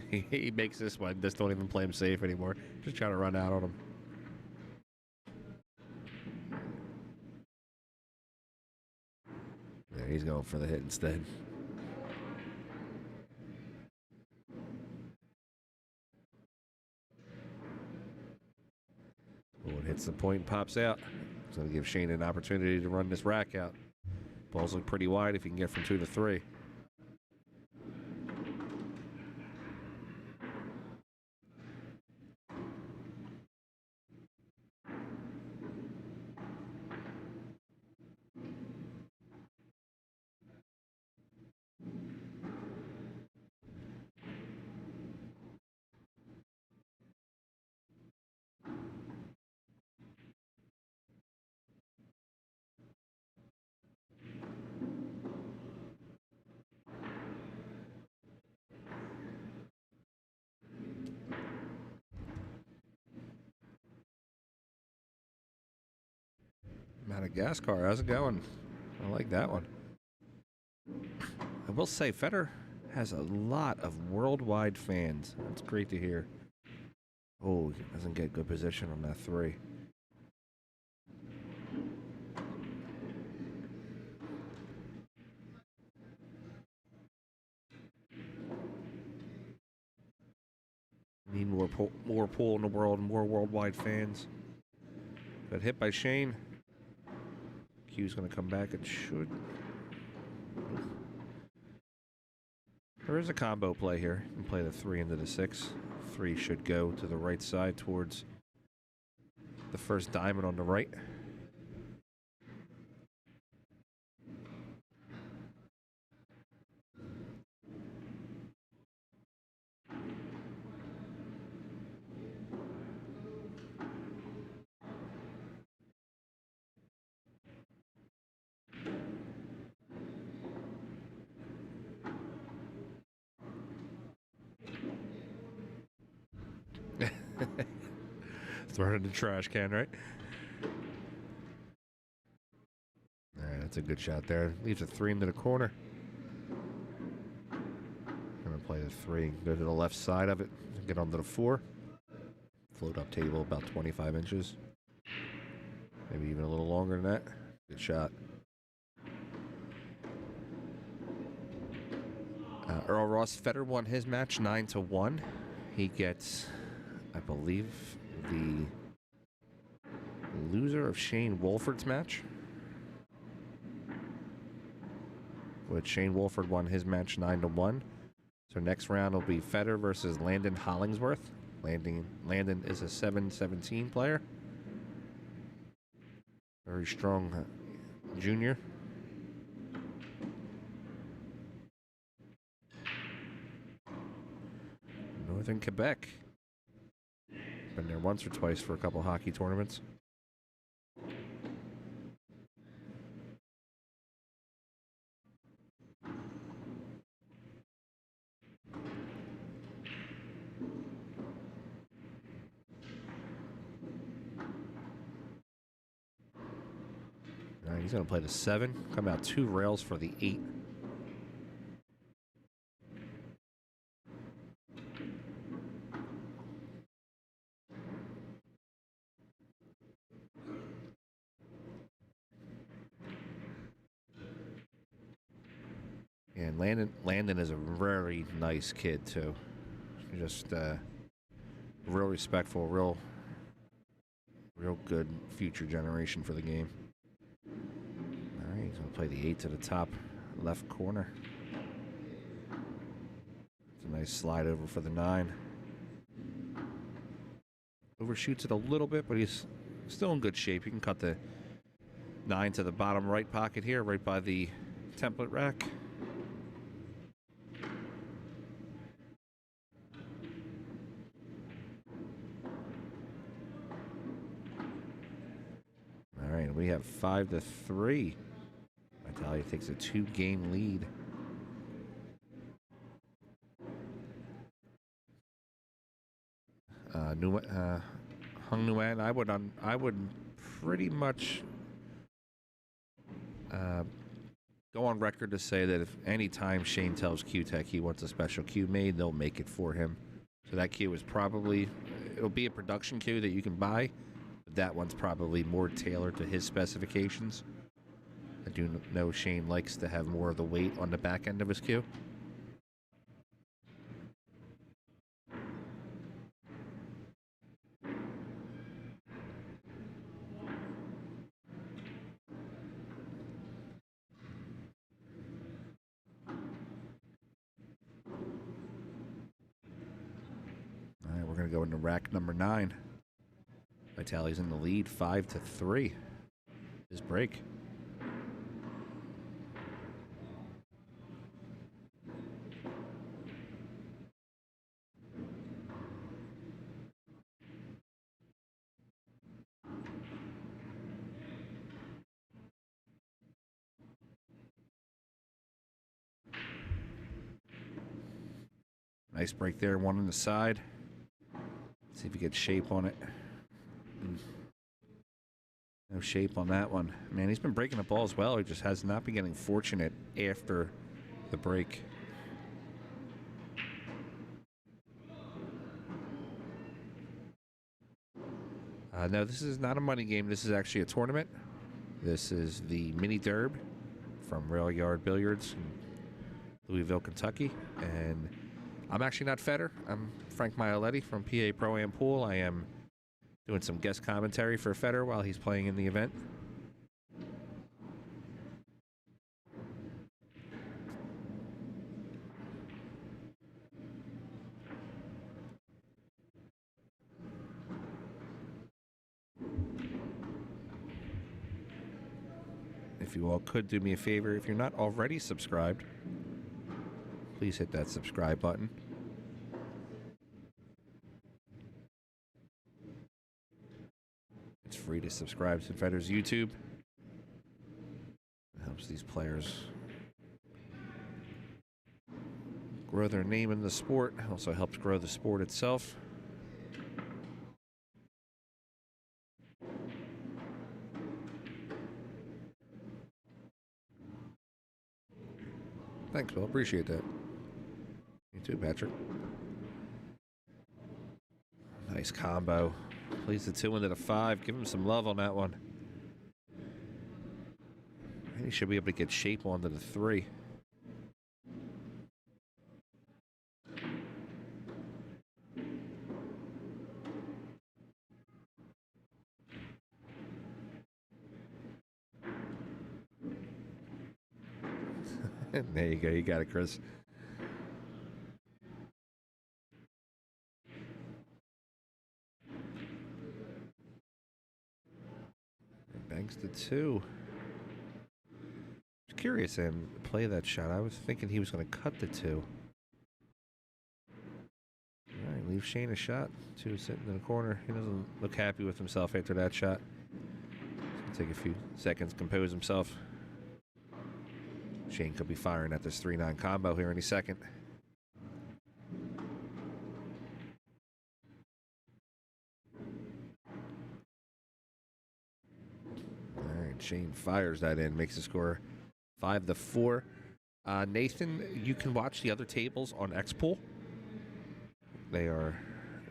he makes this one. Just don't even play him safe anymore. Just trying to run out on him. There, he's going for the hit instead. Woodward hits the point and pops out. It's going to give Shane an opportunity to run this rack out. Balls look pretty wide if he can get from 2 to 3. Madagascar, how's it going? I like that one. I will say, Federer has a lot of worldwide fans. That's great to hear. Oh, he doesn't get good position on that 3. Need more pool in the world, more worldwide fans. But hit by Shane. Q's going to come back. It should. There is a combo play here. You can play the 3 into the 6. 3 should go to the right side towards the first diamond on the right. Throw it in the trash can, right? All right, that's a good shot there. Leaves a 3 into the corner. Gonna play the 3. Go to the left side of it. Get onto the 4. Float up table about 25 inches. Maybe even a little longer than that. Good shot. Earl Ross Federer won his match 9-1. He gets, I believe, the loser of Shane Wolford's match, which Shane Wolford won his match 9-1. So next round will be Federer versus Landon Hollingsworth. Landon is a 7-17 player. Very strong junior. Northern Quebec. Been there once or twice for a couple hockey tournaments. All right, he's going to play the 7. Come out 2 rails for the 8. And Landon is a very nice kid too. Just real respectful, real good future generation for the game. All right, he's gonna play the 8 to the top left corner. It's a nice slide over for the 9. Overshoots it a little bit, but he's still in good shape. You can cut the 9 to the bottom right pocket here, right by the template rack. we have 5-3. Vitaliy takes a 2-game lead. Hung Nguyen, I would pretty much go on record to say that if any time Shane tells Q-Tech he wants a special cue made, they'll make it for him. So that cue is probably, it'll be a production cue that you can buy, but that one's probably more tailored to his specifications. I do know Shane likes to have more of the weight on the back end of his cue. We're going to go into rack number 9. Vitaly's in the lead, 5-3. His break. Nice break there, one on the side. See if he gets shape on it. No shape on that one. Man, he's been breaking the ball as well. He just has not been getting fortunate after the break. No, this is not a money game. This is actually a tournament. This is the mini Derb from Rail Yard Billiards in Louisville, Kentucky. And I'm actually not Feder. I'm Frank Maialetti from PA Pro-Am Pool. I am doing some guest commentary for Feder while he's playing in the event. If you all could do me a favor, if you're not already subscribed, please hit that subscribe button. It's free to subscribe to Feder's YouTube. It helps these players grow their name in the sport. It also helps grow the sport itself. Thanks, Will. Appreciate that. You too, Patrick. Nice combo. Plays the 2 into the 5. Give him some love on that one. And he should be able to get shape onto the 3. There you go. You got it, Chris. Banks the 2. I was curious and play that shot. I was thinking he was going to cut the 2. All right, leave Shane a shot. 2 sitting in the corner. He doesn't look happy with himself after that shot. It's going to take a few seconds to compose himself. Shane could be firing at this 3-9 combo here any second. All right, Shane fires that in, makes the score 5-4. Nathan, you can watch the other tables on Xpool. They are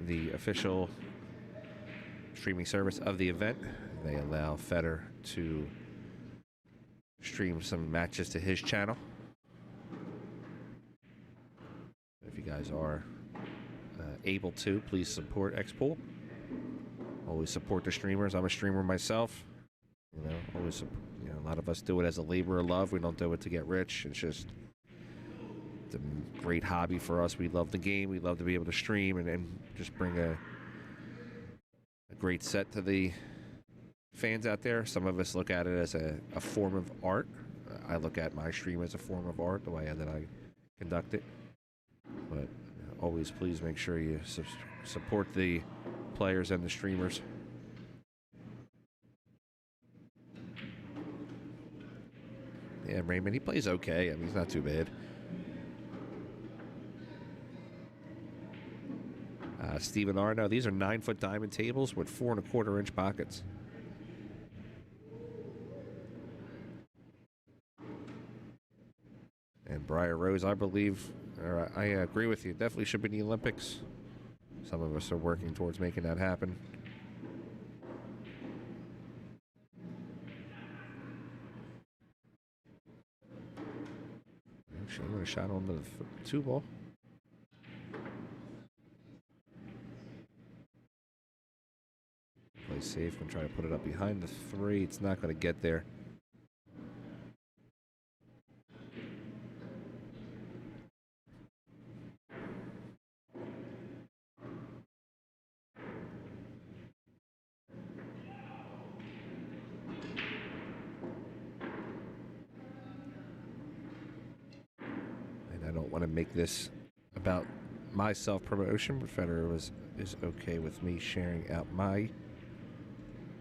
the official streaming service of the event. They allow Feder to stream some matches to his channel. If you guys are able to, please support Xpool. Always support the streamers. I'm a streamer myself. You know, always. You know, a lot of us do it as a labor of love. We don't do it to get rich. It's just a great hobby for us. We love the game. We love to be able to stream and just bring a great set to the fans out there. Some of us look at it as a form of art. I look at my stream as a form of art, the way that I conduct it. But always please make sure you support the players and the streamers. Yeah, Raymond, he plays okay. I mean, he's not too bad. Stephen Arno, these are 9-foot diamond tables with 4 1/4-inch pockets. And Briar Rose, I believe, or I agree with you, definitely should be in the Olympics. Some of us are working towards making that happen. Shane with a shot on the 2 ball. Play safe, gonna try to put it up behind the 3. It's not gonna get there. And I don't want to make this about my self-promotion, but Federer is okay with me sharing out my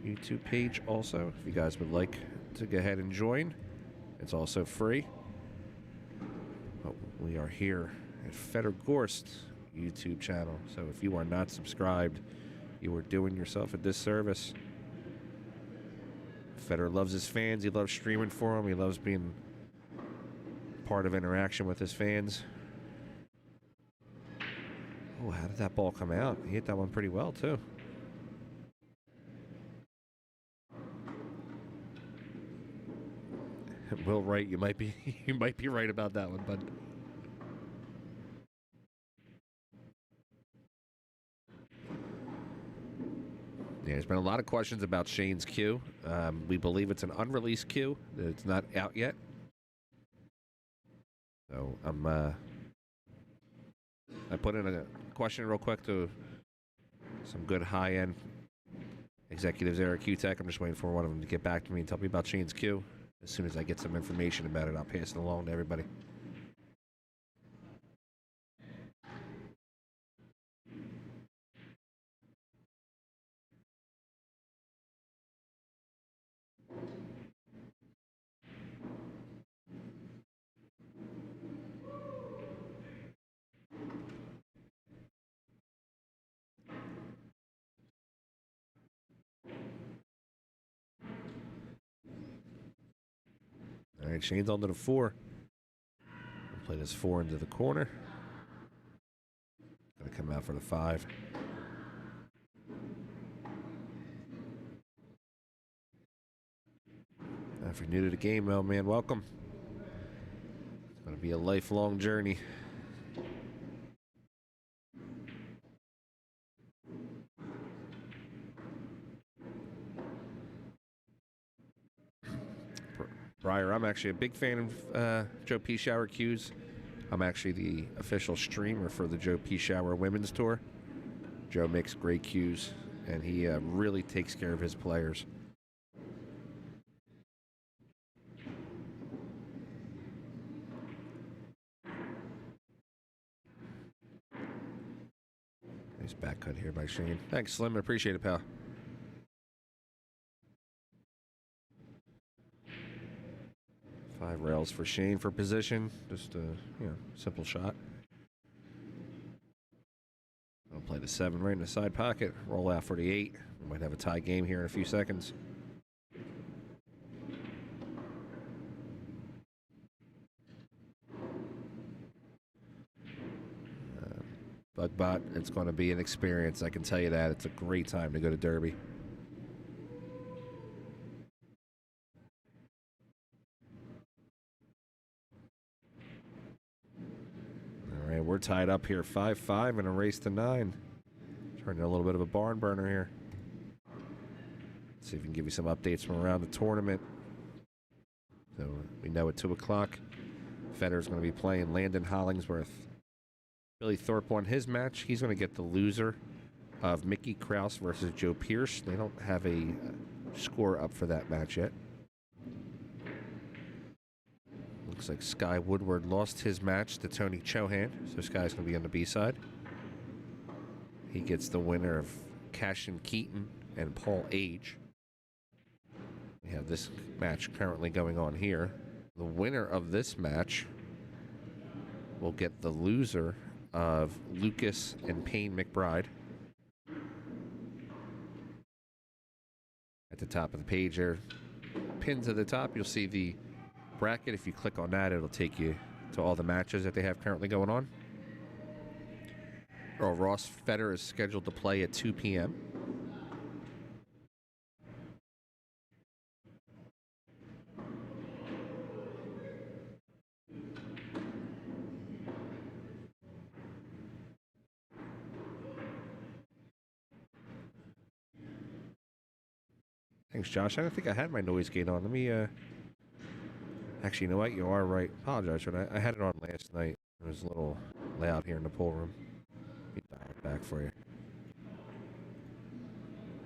YouTube page also. If you guys would like to go ahead and join, it's also free. But we are here at Federer Gorst YouTube channel. So if you are not subscribed, you are doing yourself a disservice. Federer loves his fans. He loves streaming for them. He loves being part of interaction with his fans. Oh, how did that ball come out? He hit that one pretty well, too. Will Wright, you might be right about that one, bud. Yeah, there's been a lot of questions about Shane's cue. We believe it's an unreleased cue. It's not out yet. So I put in a question real quick to some good high-end executives there at Q-Tech. I'm just waiting for one of them to get back to me and tell me about Shane's cue. As soon as I get some information about it, I'll pass it along to everybody. All right, Shane's on to the 4. We'll play this 4 into the corner. Gonna come out for the 5. If you're new to the game, well, man, welcome. It's gonna be a lifelong journey. Briar, I'm actually a big fan of Joe P. Shower cues. I'm actually the official streamer for the Joe P. Shower Women's Tour. Joe makes great cues, and he really takes care of his players. Nice back cut here by Shane. Thanks, Slim. I appreciate it, pal. Five rails for Shane for position. Just a simple shot. I'll play the 7 right in the side pocket. Roll out for the 8. We might have a tie game here in a few seconds. Bugbot, it's going to be an experience. I can tell you that. It's a great time to go to Derby. We're tied up here 5-5 in a race to 9. Turning a little bit of a barn burner here. Let's see if we can give you some updates from around the tournament. So we know at 2 o'clock, Federer's going to be playing Landon Hollingsworth. Billy Thorpe won his match. He's going to get the loser of Mickey Krause versus Joe Pierce. They don't have a score up for that match yet. Looks like Sky Woodward lost his match to Tony Chohan, so Sky's going to be on the B side. He gets the winner of Cashin Keaton and Paul Age. We have this match currently going on here. The winner of this match will get the loser of Lucas and Payne McBride. At the top of the page there, pinned to the top, you'll see the bracket. If you click on that, it'll take you to all the matches that they have currently going on. Earl Ross Feder is scheduled to play at 2 p.m. Thanks, Josh. I don't think I had my noise gate on. Let me, actually, you know what? You are right. Apologize for that. I had it on last night. It was a little loud here in the pool room. Let me dial it back for you.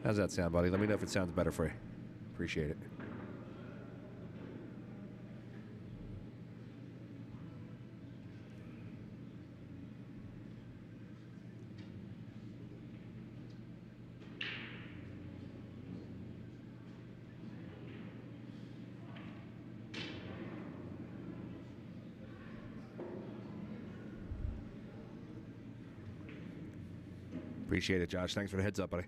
How's that sound, buddy? Let me know if it sounds better for you. Appreciate it. Appreciate it, Josh. Thanks for the heads up, buddy.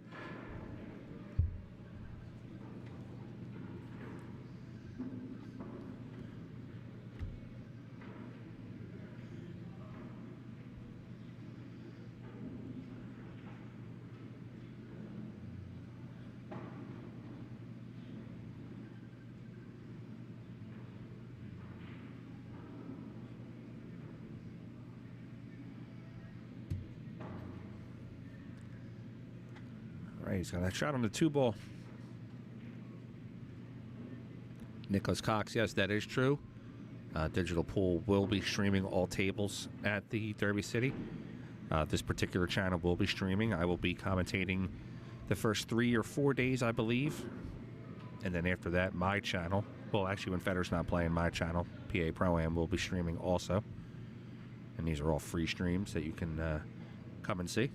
He's got that shot on the 2-ball. Nicholas Cox, yes, that is true. Digital Pool will be streaming all tables at the Derby City. This particular channel will be streaming. I will be commentating the first 3 or 4 days, I believe. And then after that, my channel, well, actually, when Federer's not playing, my channel, PA Pro-Am, will be streaming also. And these are all free streams that you can come and see.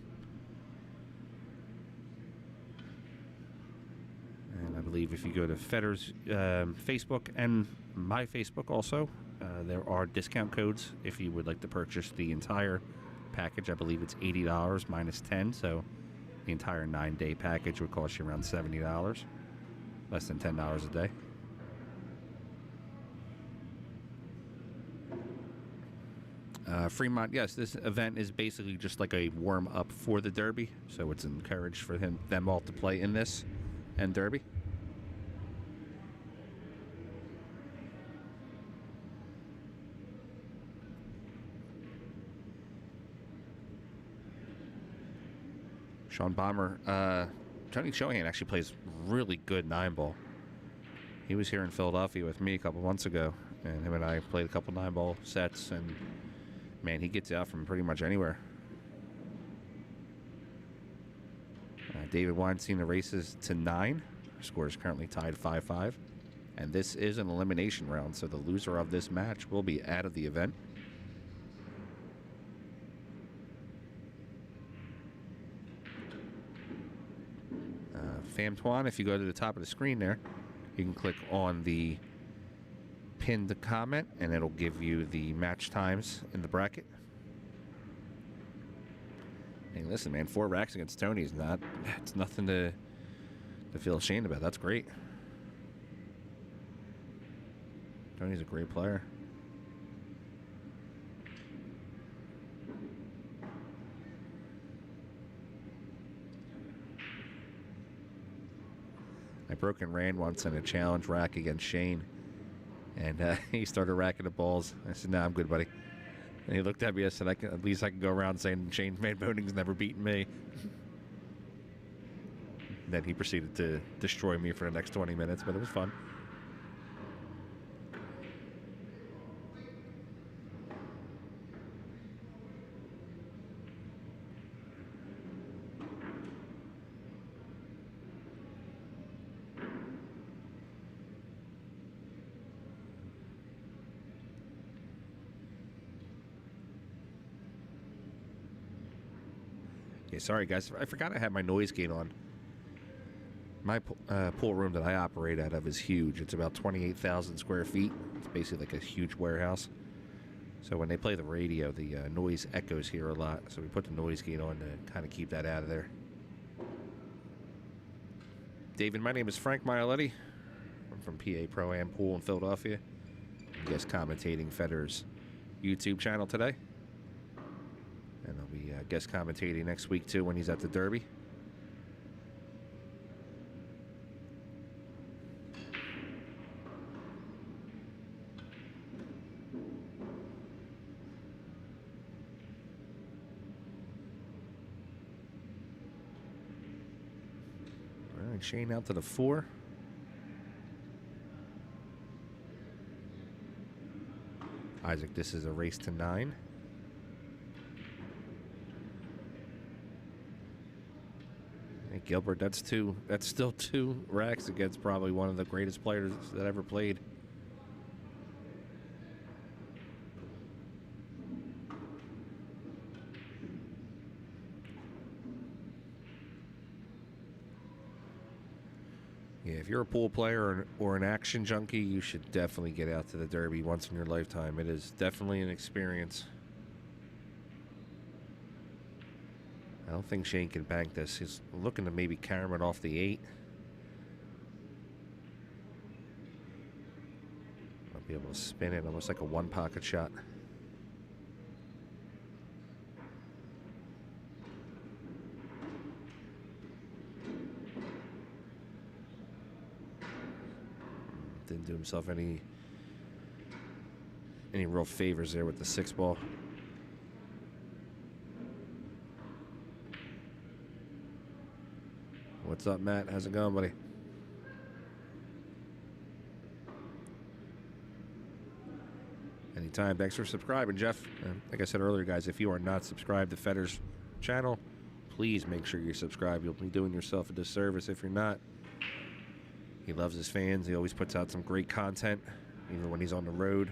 And I believe if you go to Federer's Facebook and my Facebook also, there are discount codes if you would like to purchase the entire package. I believe it's $80 minus 10, so the entire 9-day package would cost you around $70, less than $10 a day. Fremont, yes, this event is basically just like a warm-up for the Derby, so it's encouraged for them all to play in this and Derby. Sean Bomber, Tony Chohan actually plays really good 9-ball. He was here in Philadelphia with me a couple months ago, and him and I played a couple 9-ball sets, and man, he gets out from pretty much anywhere. David Weinstein races to 9. Our score is currently tied 5-5. And this is an elimination round, so the loser of this match will be out of the event. Famtuan, if you go to the top of the screen there, you can click on the pinned comment, and it'll give you the match times in the bracket. Hey, listen, man, 4 racks against Tony is it's nothing to feel ashamed about. That's great. Tony's a great player. I broke and ran once in a challenge rack against Shane, and he started racking the balls. I said, "No, I'm good, buddy." And he looked at me. I said, at least I can go around saying Shane Van Boening's never beaten me." Then he proceeded to destroy me for the next 20 minutes, but it was fun. Okay, sorry guys, I forgot I had my noise gate on. My pool room that I operate out of is huge. It's about 28,000 square feet. It's basically like a huge warehouse. So when they play the radio, the noise echoes here a lot. So we put the noise gate on to kind of keep that out of there. David, my name is Frank Maialetti. I'm from PA Pro-Am Pool in Philadelphia. I'm guest commentating Federer's YouTube channel today. And I'll be guest commentating next week too when he's at the Derby. Shane out to the 4. Isaac, this is a race to 9. Hey, Gilbert, that's still 2 racks against probably one of the greatest players that ever played. Yeah, if you're a pool player or an action junkie, you should definitely get out to the Derby once in your lifetime. It is definitely an experience. I don't think Shane can bank this. He's looking to maybe carry it off the 8. I'll be able to spin it almost like a one-pocket shot. Didn't do himself any real favors there with the 6 ball. What's up, Matt? How's it going, buddy? Anytime. Thanks for subscribing, Jeff. Like I said earlier, guys, if you are not subscribed to Federer's channel, please make sure you're subscribed. You'll be doing yourself a disservice if you're not. He loves his fans. He always puts out some great content, even when he's on the road.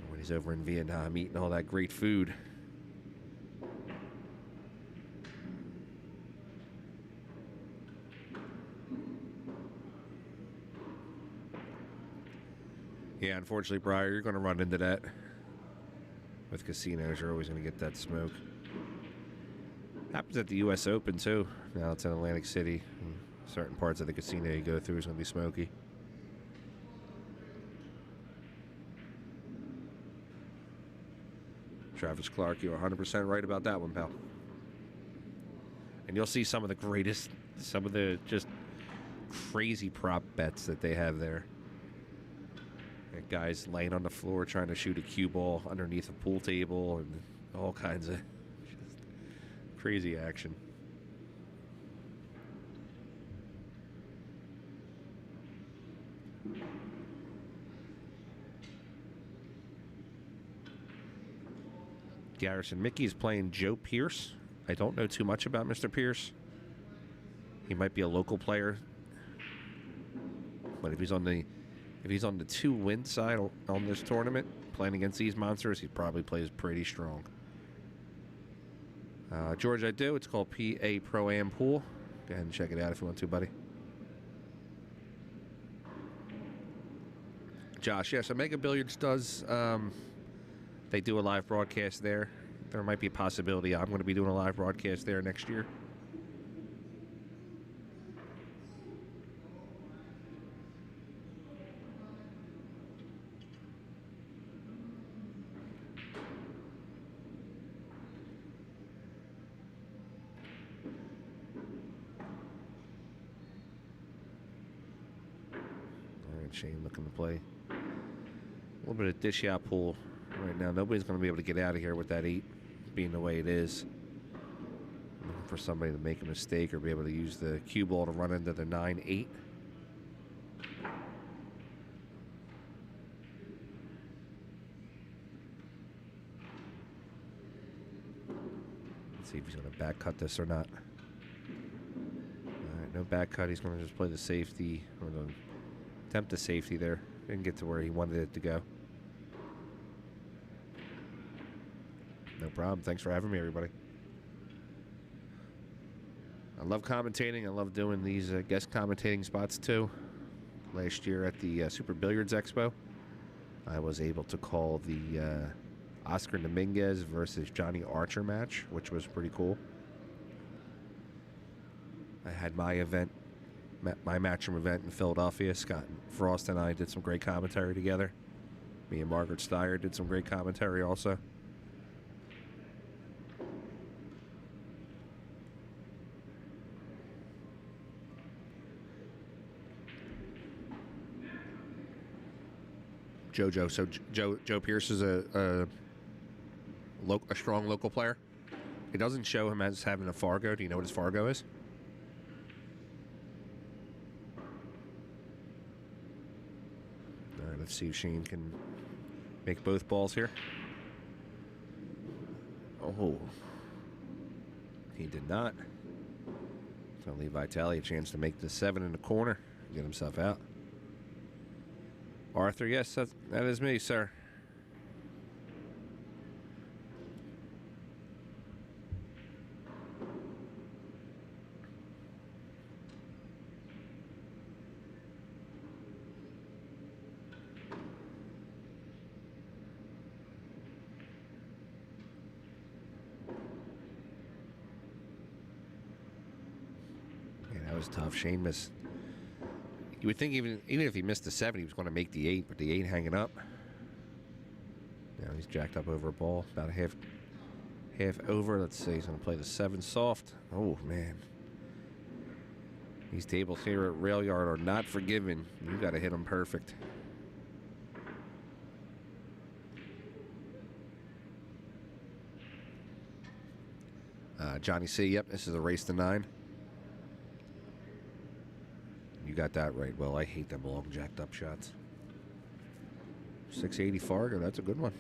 When he's over in Vietnam eating all that great food. Yeah, unfortunately, Briar, you're going to run into that. With casinos, you're always going to get that smoke. Happens at the U.S. Open, too. Now it's in Atlantic City. Certain parts of the casino you go through is going to be smoky. Travis Clark, you're 100% right about that one, pal. And you'll see some of the just crazy prop bets that they have there. Guys laying on the floor trying to shoot a cue ball underneath a pool table and all kinds of just crazy action. Garrison Mickey is playing Joe Pierce. I don't know too much about Mr. Pierce. He might be a local player, but if he's on the 2-win side on this tournament, playing against these monsters, he probably plays pretty strong. George, I do. It's called PA Pro-Am Pool. Go ahead and check it out if you want to, buddy. Josh, yes, Omega Billiards does. They do a live broadcast there. There might be a possibility I'm going to be doing a live broadcast there next year. All right, Shane looking to play a little bit of dish out pool. Right now, nobody's going to be able to get out of here with that 8 being the way it is. I'm looking for somebody to make a mistake or be able to use the cue ball to run into the 9-8. Let's see if he's going to back cut this or not. All right, no back cut. He's going to just play the safety or the attempt the safety there. Didn't get to where he wanted it to go. No problem. Thanks for having me, everybody. I love commentating. I love doing these guest commentating spots too. Last year at the Super Billiards Expo, I was able to call the Oscar Dominguez versus Johnny Archer match, which was pretty cool. I had my event, my matchroom event in Philadelphia. Scott Frost and I did some great commentary together. Me and Margaret Steyer did some great commentary also. JoJo. So Joe Pierce is a strong local player. It doesn't show him as having a Fargo. Do you know what his Fargo is? All right, let's see if Shane can make both balls here. Oh, he did not. It's going to leave Vitaliy a chance to make the 7 in the corner, get himself out. Arthur, yes, that is me, sir. Yeah, that was tough. Shane missed. You would think even if he missed the 7, he was going to make the 8, but the 8 hanging up. Now he's jacked up over a ball, about a half over. Let's see, he's going to play the 7 soft. Oh, man. These tables here at Rail Yard are not forgiving. You got to hit them perfect. Johnny C, yep, this is a race to 9. You got that right. Well, I hate them long jacked up shots. 680 Fargo, that's a good one.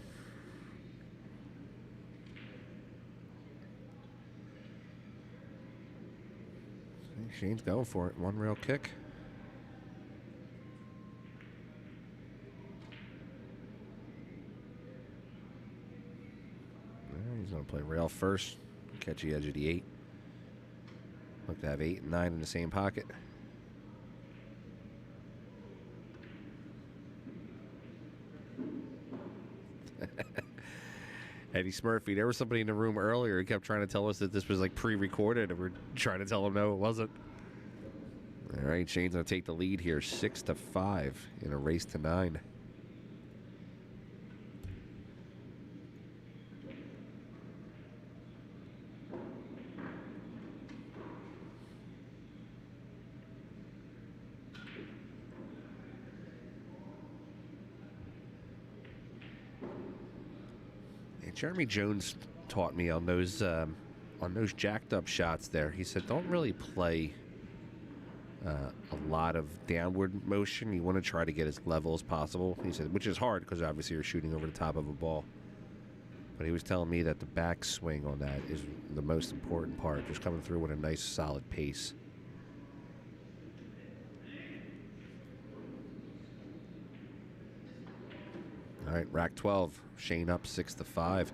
Shane's going for it. 1 rail kick. He's going to play rail first. Catch the edge of the 8. Look to have 8 and 9 in the same pocket. Eddie Smurfy, there was somebody in the room earlier who kept trying to tell us that this was like pre-recorded, and we're trying to tell him no, it wasn't. All right, Shane's going to take the lead here, 6-5 in a race to 9. Jeremy Jones taught me on those jacked up shots there. He said, don't really play a lot of downward motion. You want to try to get as level as possible. He said, which is hard because obviously you're shooting over the top of a ball. But he was telling me that the backswing on that is the most important part, just coming through with a nice solid pace. All right, rack 12. Shane up 6-5.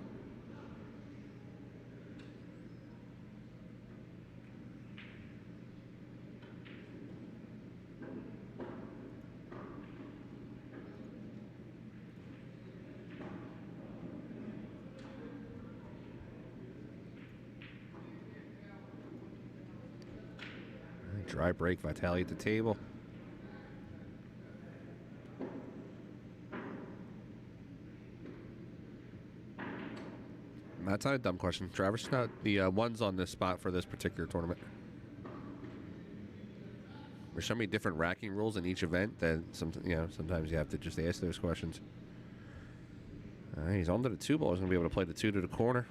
Dry break, Vitaliy at the table. That's not a dumb question. Travis, not the ones on this spot for this particular tournament. There's so many different racking rules in each event that sometimes you have to just ask those questions. All right, he's on to the 2 ball. He's going to be able to play the 2 to the corner.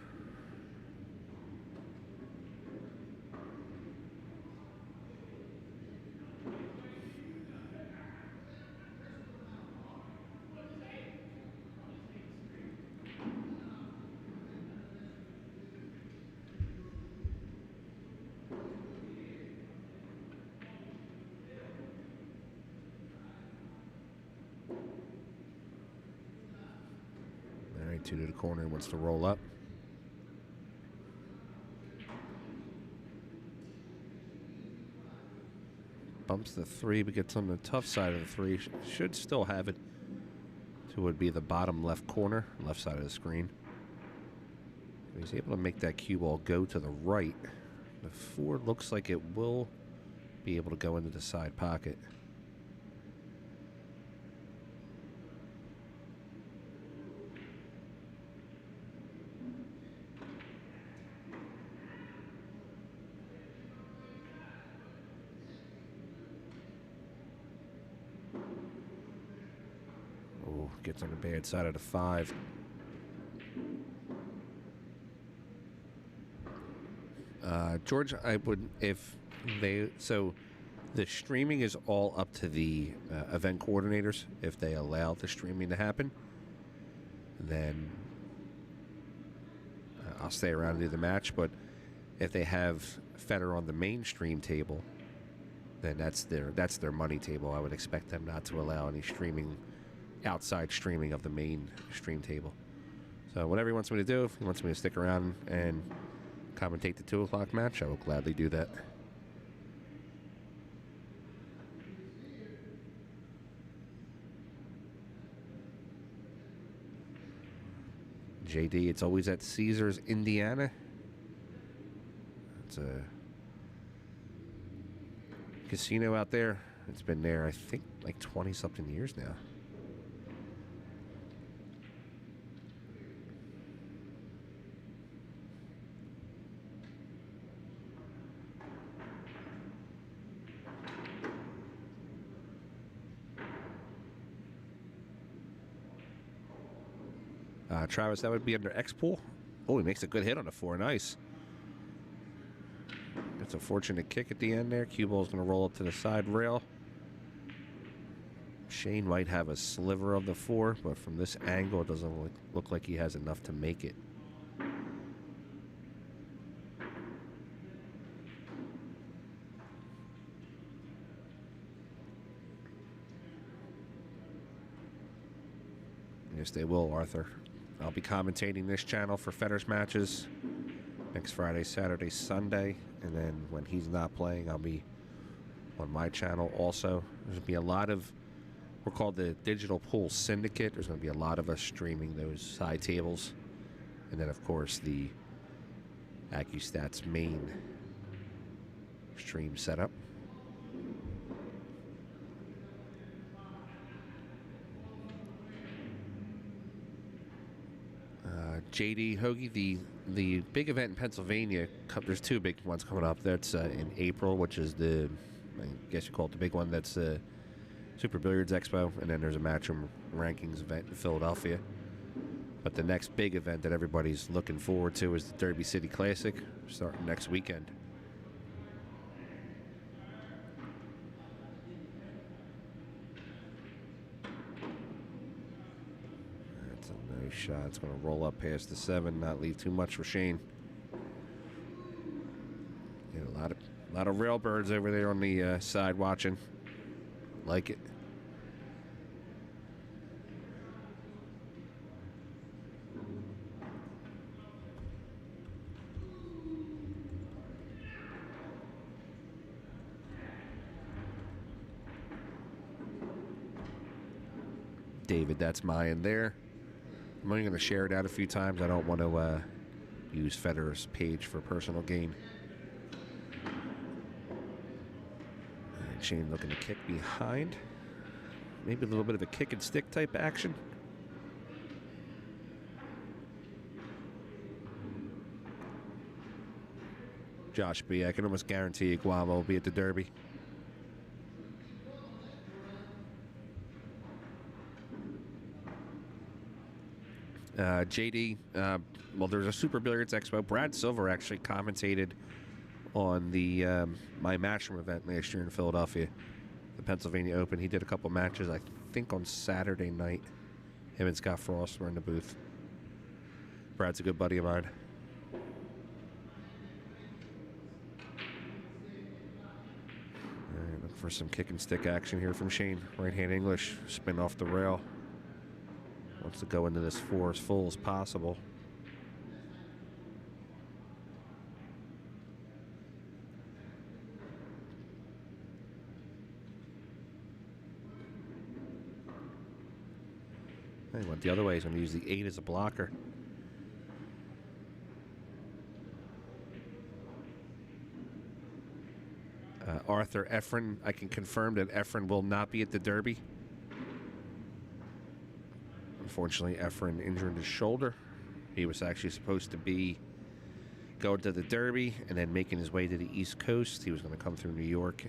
All right, 2 to the corner, wants to roll up. Pumps the 3, but gets on the tough side of the 3. Should still have it to would be the bottom left corner, left side of the screen. He's able to make that cue ball go to the right. The 4 looks like it will be able to go into the side pocket. Oh, gets on the bad side of the 5. George, I would, if they, so the streaming is all up to the event coordinators. If they allow the streaming to happen, then I'll stay around and do the match. But if they have Federer on the main stream table, then that's their money table. I would expect them not to allow any streaming, outside streaming of the main stream table. So whatever he wants me to do, if he wants me to stick around and commentate the 2 o'clock match, I will gladly do that. JD, it's always at Caesars, Indiana. It's a casino out there. It's been there, I think, like 20-something years now. Travis, that would be under X-Pool. Oh, he makes a good hit on the 4. Nice. That's a fortunate kick at the end there. Cue ball's going to roll up to the side rail. Shane might have a sliver of the 4, but from this angle, it doesn't look like he has enough to make it. Yes, they will, Arthur. I'll be commentating this channel for Federer's matches next Friday, Saturday, Sunday, and then when he's not playing, I'll be on my channel also. There's going to be a lot of, we're called the Digital Pool Syndicate. There's going to be a lot of us streaming those side tables. And then, of course, the AccuStats main stream setup. JD Hoagie, the big event in Pennsylvania, there's 2 big ones coming up. That's in April, which is the, I guess you call it the big one. That's Super Billiards Expo, and then there's a Matchroom Rankings event in Philadelphia. But the next big event that everybody's looking forward to is the Derby City Classic, starting next weekend. Shot. It's going to roll up past the 7, not leave too much for Shane. Yeah, a lot of railbirds over there on the side watching. Like it. David, that's mine there. I'm only going to share it out a few times. I don't want to use Federer's page for personal gain. And Shane looking to kick behind. Maybe a little bit of a kick and stick type action. Josh B., I can almost guarantee Guamo will be at the Derby. JD, well, there's a Super Billiards Expo. Brad Silver actually commentated on the my Matchroom event last year in Philadelphia, the Pennsylvania Open. He did a couple matches, I think, on Saturday night. Him and Scott Frost were in the booth. Brad's a good buddy of mine. All right, look for some kick and stick action here from Shane. Right-hand English, spin off the rail. Wants to go into this 4 as full as possible. He went the other way. He's going to use the 8 as a blocker. Arthur Efren, I can confirm that Efren will not be at the Derby. Unfortunately, Efren injured his shoulder. He was actually supposed to be going to the Derby and then making his way to the East Coast. He was going to come through New York,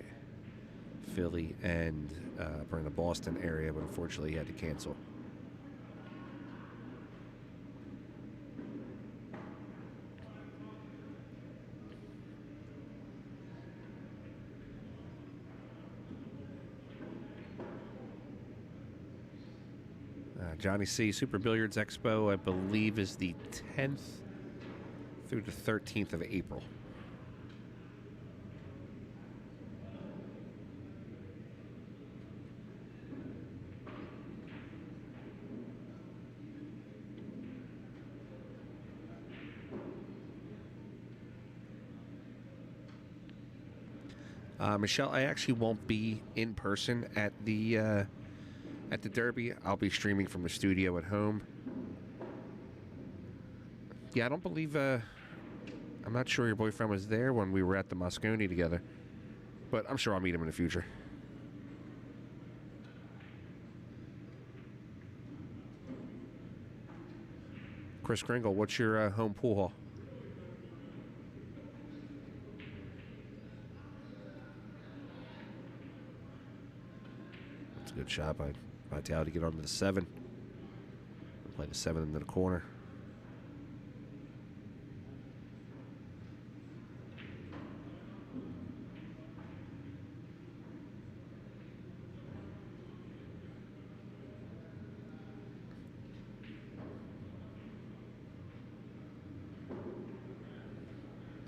Philly, and in the Boston area, but unfortunately he had to cancel. Johnny C. Super Billiards Expo, I believe, is the 10th through the 13th of April. Michelle, I actually won't be in person at the Derby. I'll be streaming from the studio at home. Yeah, I don't believe... I'm not sure your boyfriend was there when we were at the Moscone together. But I'm sure I'll meet him in the future. Chris Kringle, what's your home pool hall? That's a good shot by Vitaliy to get onto the 7. Play the 7 into the corner.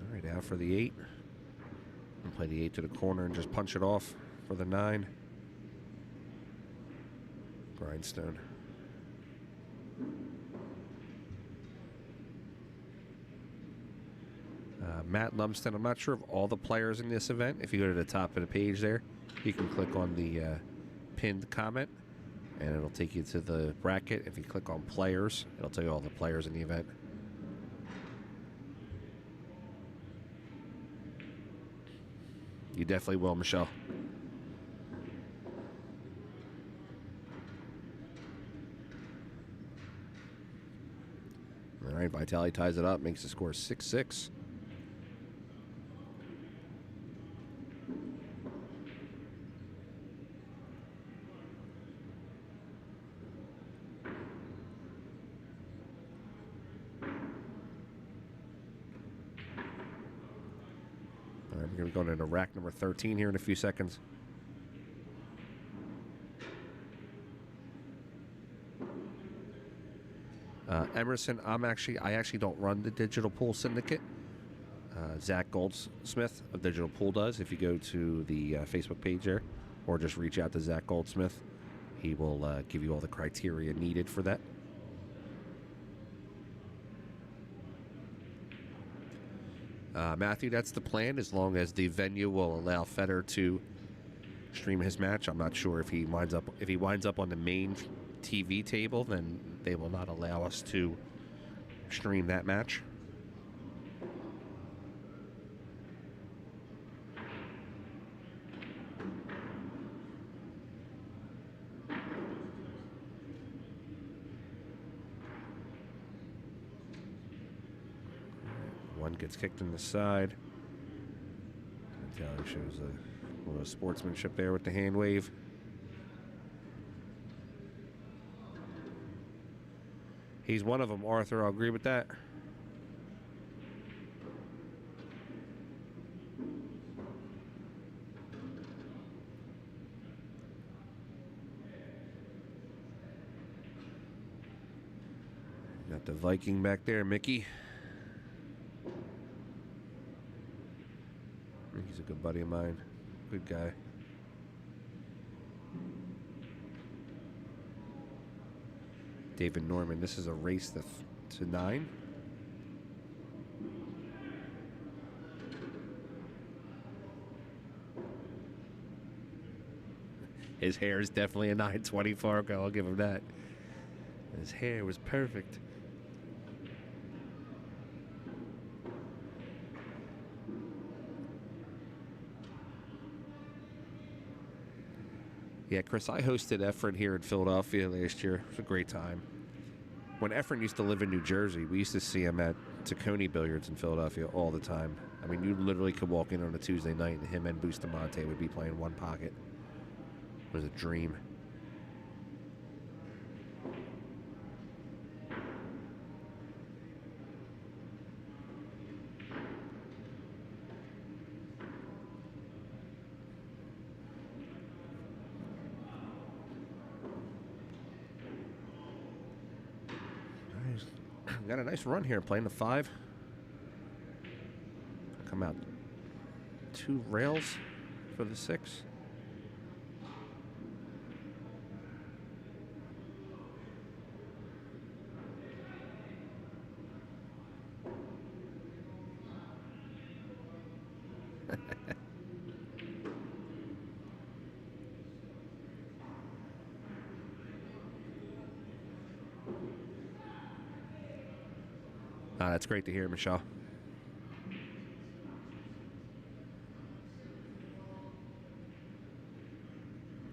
All right, out for the 8. And play the 8 to the corner and just punch it off for the 9. Grindstone. Matt Lumsden, I'm not sure of all the players in this event. If you go to the top of the page there, you can click on the pinned comment, and it'll take you to the bracket. If you click on players, it'll tell you all the players in the event. You definitely will, Michelle. All right, Vitaliy ties it up, makes the score 6-6. All right, we're going to go into rack number 13 here in a few seconds. Emerson, I actually don't run the Digital Pool Syndicate. Zach Goldsmith of Digital Pool does. If you go to the Facebook page there, or just reach out to Zach Goldsmith, he will give you all the criteria needed for that. Matthew, that's the plan, as long as the venue will allow Federer to stream his match. I'm not sure if he winds up on the main TV table, then they will not allow us to stream that match. One gets kicked in the side. Vitaliy shows a little sportsmanship there with the hand wave. He's one of them, Arthur. I'll agree with that. Got the Viking back there, Mickey. He's a good buddy of mine. Good guy. David Norman. This is a race to 9. His hair is definitely a 920 Fargo. I'll give him that. His hair was perfect. Yeah, Chris, I hosted Efren here in Philadelphia last year. It was a great time. When Efren used to live in New Jersey, we used to see him at Taccone Billiards in Philadelphia all the time. I mean, you literally could walk in on a Tuesday night and him and Bustamante would be playing one pocket. It was a dream. Got a nice run here playing the 5. Come out 2 rails for the 6. That's great to hear, Michelle.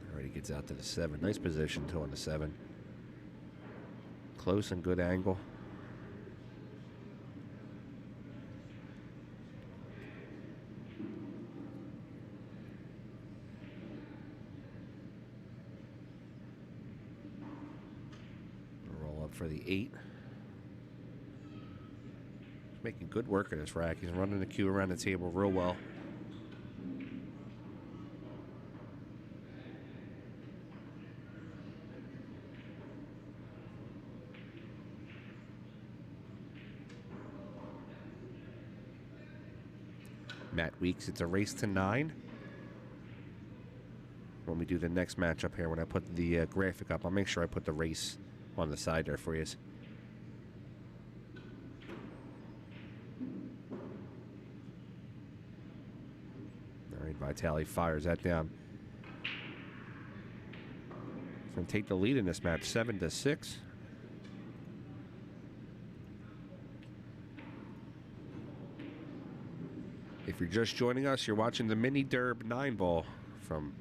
Alright, he gets out to the 7. Nice position, too, on the 7. Close and good angle. Roll up for the 8. Making good work of this rack. He's running the cue around the table real well. Matt Weeks, it's a race to 9. When we do the next matchup here, when I put the graphic up, I'll make sure I put the race on the side there for you. Vitaliy fires that down. He's going to take the lead in this match, 7-6. If you're just joining us, you're watching the mini Derb 9-ball from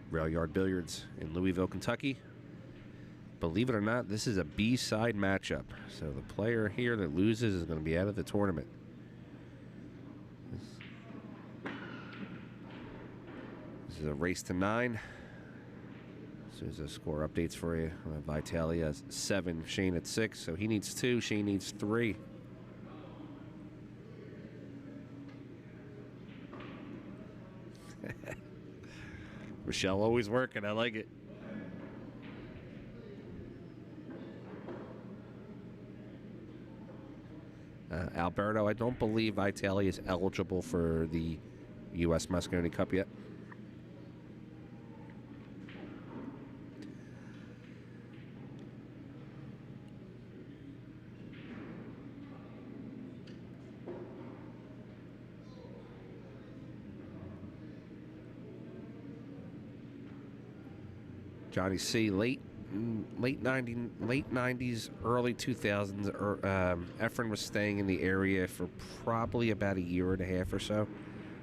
Rail Yard Billiards in Louisville, Kentucky. Believe it or not, this is a B-side matchup. So the player here that loses is going to be out of the tournament. This is a race to 9. So there's a score updates for you. Vitaliy has 7, Shane at 6. So he needs 2, Shane needs 3. Michelle always working. I like it. Alberto, I don't believe Vitaliy is eligible for the U.S. Mosconi Cup yet. Johnny C, late 90s, early 2000s. Efren was staying in the area for probably about a year and a half or so.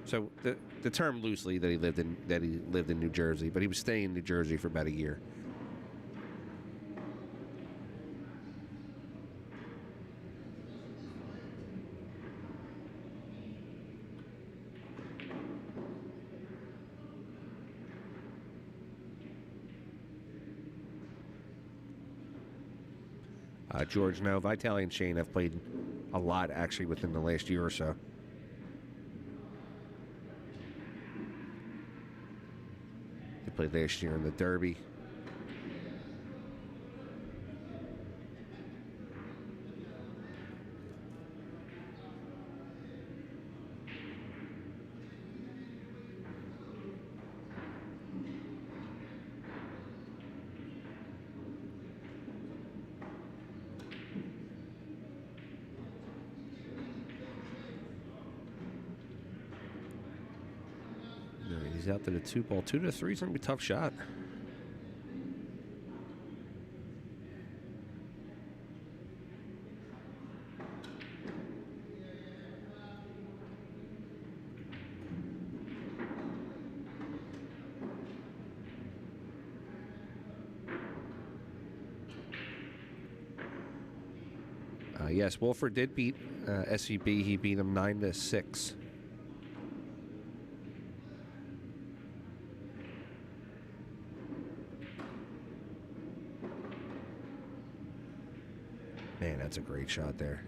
So the term loosely that he lived in New Jersey, but he was staying in New Jersey for about a year. George, no, Vitaliy and Shane have played a lot actually within the last year or so. They played last year in the Derby. He's out to the 2-ball. 2 to 3 is going to be a tough shot. Yes, Wilford did beat SVB. He beat them 9-6. Man, that's a great shot there.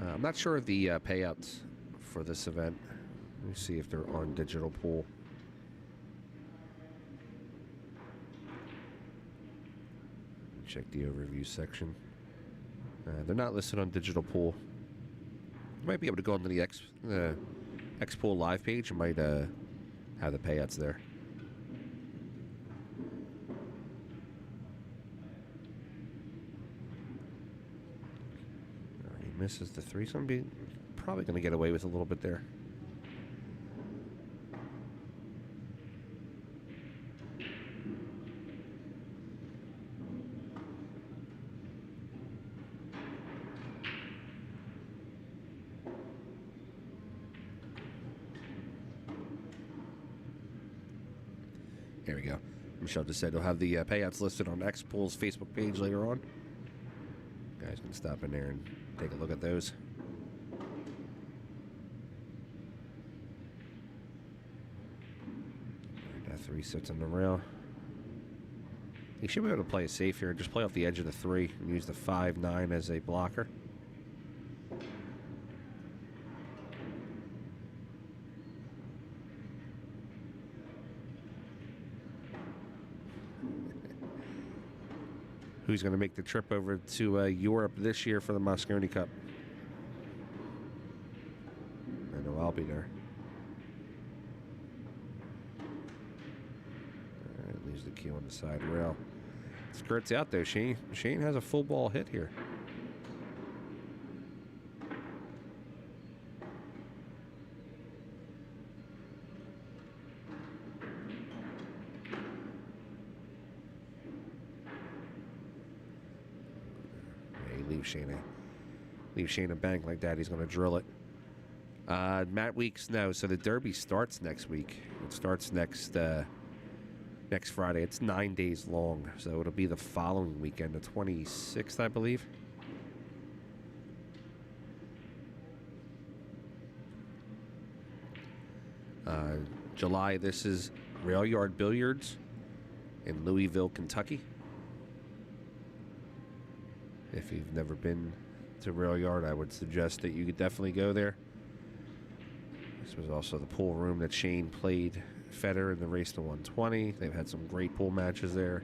I'm not sure of the payouts for this event. Let me see if they're on digital pool. Check the overview section. They're not listed on digital pool. You might be able to go onto the X Pool live page. You might have the payouts there. He misses the three, so I'm probably going to get away with a little bit there. There we go. Michelle just said he'll have the payouts listed on X Pool's Facebook page later on. You guys can stop in there and take a look at those. That three sits on the rail. He should be able to play it safe here. Just play off the edge of the three and use the 5-9 as a blocker. Who's going to make the trip over to Europe this year for the Moscone Cup? I know I'll be there. All right, leaves the cue on the side rail. Skirts out there. Shane has a full ball hit here. Leave Shane a bank like that. He's going to drill it. Matt Weeks, no. So the Derby starts next week. It starts next Friday. It's 9 days long, so it'll be the following weekend, the 26th, I believe. July, this is Rail Yard Billiards in Louisville, Kentucky. If you've never been to Rail Yard, I would suggest that you could definitely go there. This was also the pool room that Shane played Federer in the race to 120. They've had some great pool matches there.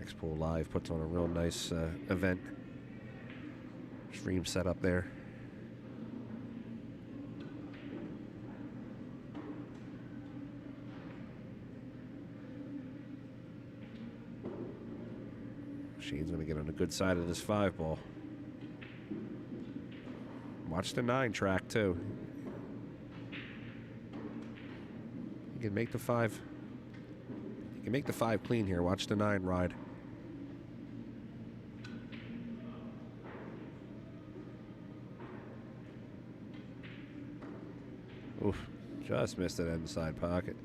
X Pool Live puts on a real nice event. Stream set up there. Shane's going to get on the good side of this 5 ball. Watch the 9 track, too. You can make the 5. You can make the 5 clean here. Watch the 9 ride. Oof. Just missed it inside pocket.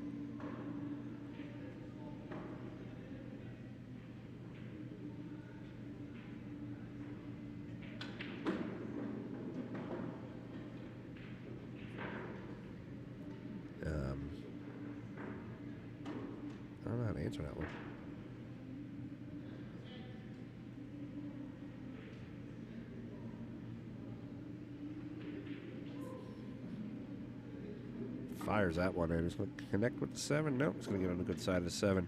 I don't know how to answer that one. Fires that one in. He's going to connect with the 7. Nope, he's going to get on the good side of the 7.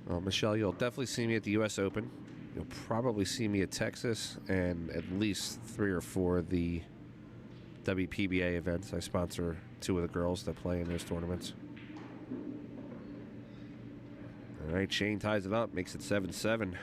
Well, Michelle, you'll definitely see me at the U.S. Open. You'll probably see me at Texas and at least 3 or 4 of the WPBA events. I sponsor 2 of the girls that play in those tournaments. All right, Shane ties it up, makes it 7-7.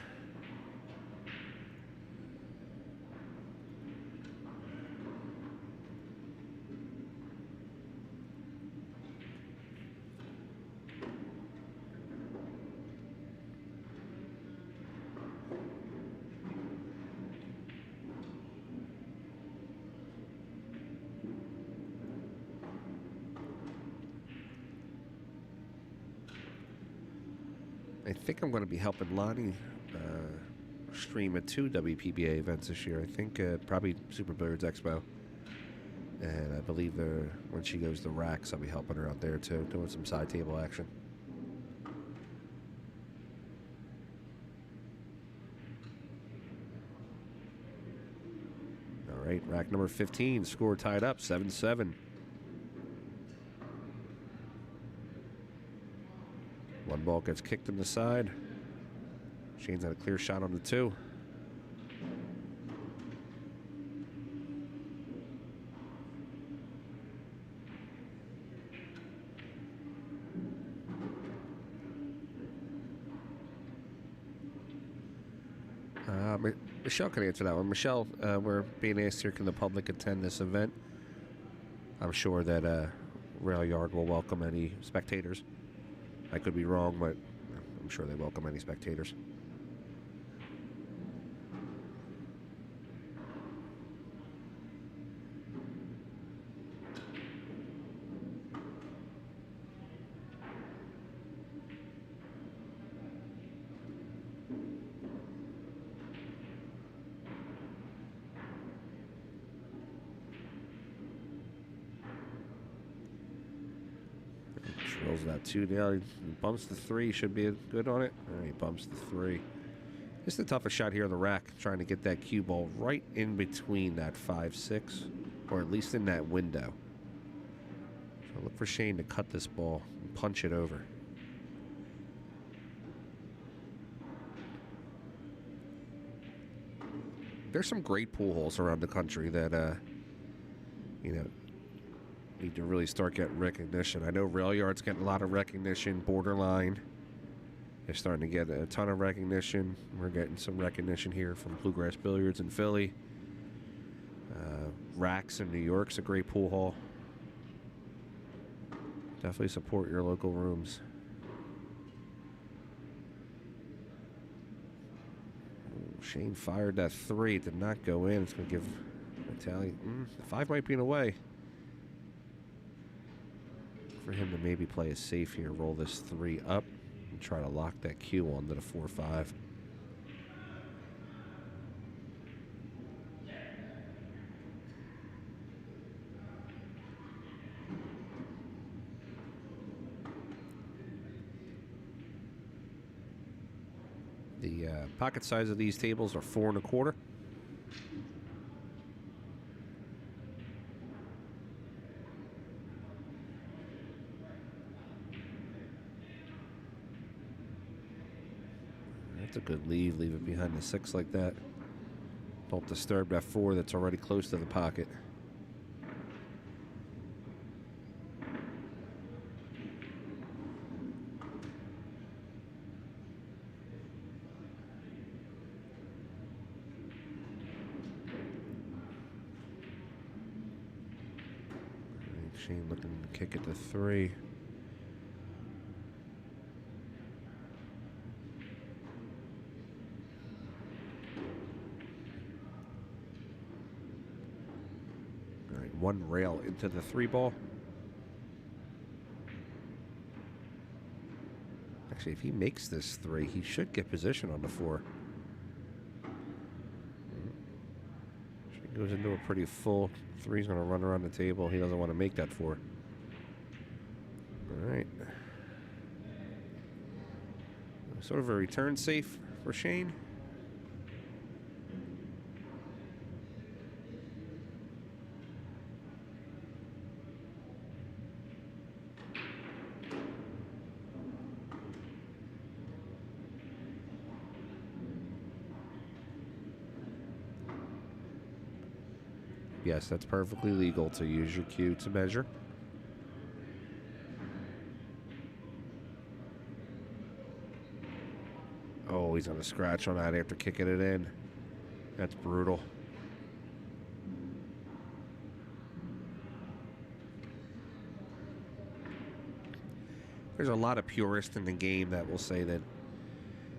I think I'm going to be helping Lonnie stream at 2 WPBA events this year. I think probably Super Billiards Expo. And I believe when she goes to Racks, I'll be helping her out there too, doing some side table action. All right, rack number 15, score tied up, 7-7. One ball gets kicked in the side. Shane's had a clear shot on the 2. Michelle can answer that one. Michelle, we're being asked here, can the public attend this event? I'm sure that Rail Yard will welcome any spectators. I could be wrong, but I'm sure they welcome any spectators. Rolls that 2 down. He bumps the 3. Should be good on it. He bumps the 3. It's the toughest shot here on the rack, trying to get that cue ball right in between that 5-6, or at least in that window. So look for Shane to cut this ball and punch it over. There's some great pool halls around the country that, need to really start getting recognition. I know Rail Yard's getting a lot of recognition. Borderline is starting to get a ton of recognition. We're getting some recognition here from Bluegrass Billiards in Philly. Racks in New York's a great pool hall. Definitely support your local rooms. Shane fired that 3. Did not go in. It's going to give Vitaliy. The 5 might be in a way. For him to maybe play it safe here, roll this 3 up and try to lock that cue onto the 4-5. The pocket size of these tables are 4 1/4. That's a good leave. Leave it behind the 6 like that. Don't disturb that 4 that's already close to the pocket. Shane looking to kick it to 3. All right, 1 rail into the 3 ball. Actually, if he makes this 3, he should get position on the 4. Shane goes into a pretty full 3's going to run around the table. He doesn't want to make that 4. All right. Sort of a return safe for Shane. Yes, that's perfectly legal to use your cue to measure. Oh, he's on a scratch on that after kicking it in. That's brutal. There's a lot of purists in the game that will say that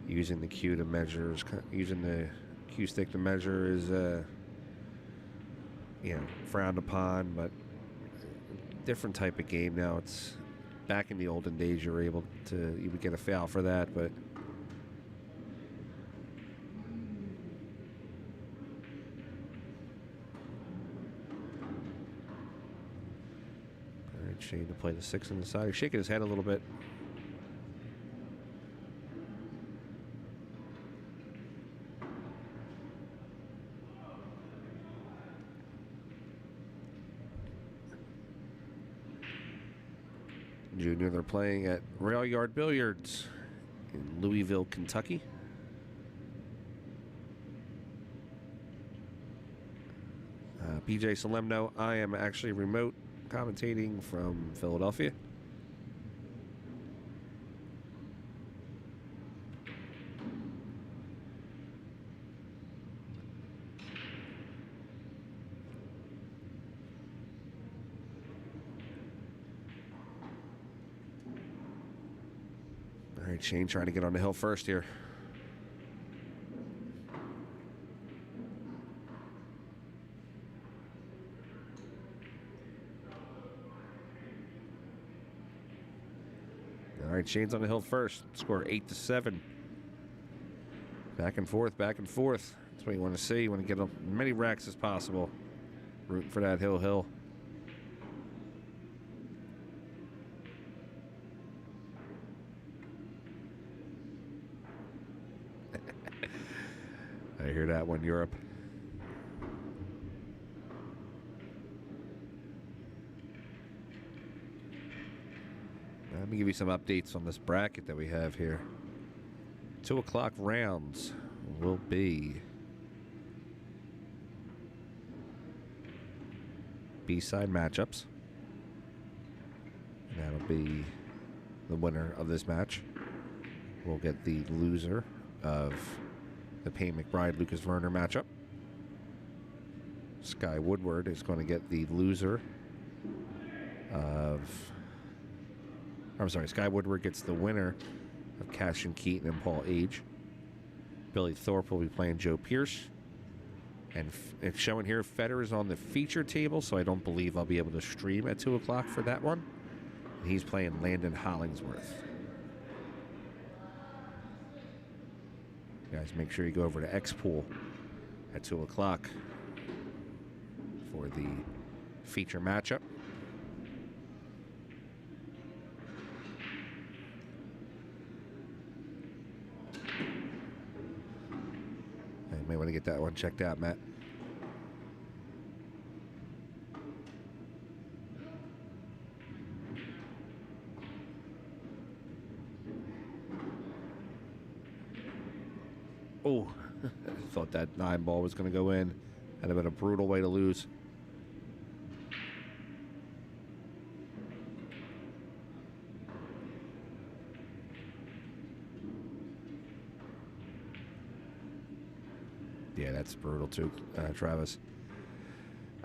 using the cue to measure, using the cue stick to measure is frowned upon, but different type of game now. It's back in the olden days, you would get a foul for that, but right, Shane to play the 6 on the side. He's shaking his head a little bit. Junior, they're playing at Rail Yard Billiards in Louisville, Kentucky. PJ Salemno, I am actually remote commentating from Philadelphia. All right, Shane trying to get on the hill first here. All right, Shane's on the hill first. Score 8-7. Back and forth, back and forth. That's what you want to see. You want to get as many racks as possible. Rooting for that hill. I hear that one, Europe. Let me give you some updates on this bracket that we have here. 2 o'clock rounds will be B-side matchups. And that'll be the winner of this match. We'll get the loser of the Payne McBride Lucas Werner matchup. Sky Woodward is going to get the loser of... I'm sorry, Sky Woodward gets the winner of Cashin Keaton and Paul Age. Billy Thorpe will be playing Joe Pierce. And it's showing here, Federer is on the feature table, so I don't believe I'll be able to stream at 2 o'clock for that one. And he's playing Landon Hollingsworth. Guys, make sure you go over to X-Pool at 2 o'clock for the feature matchup. You may want to get that one checked out, Matt. Oh, I thought that 9 ball was going to go in. That'd have been a brutal way to lose. Yeah, that's brutal too, Travis.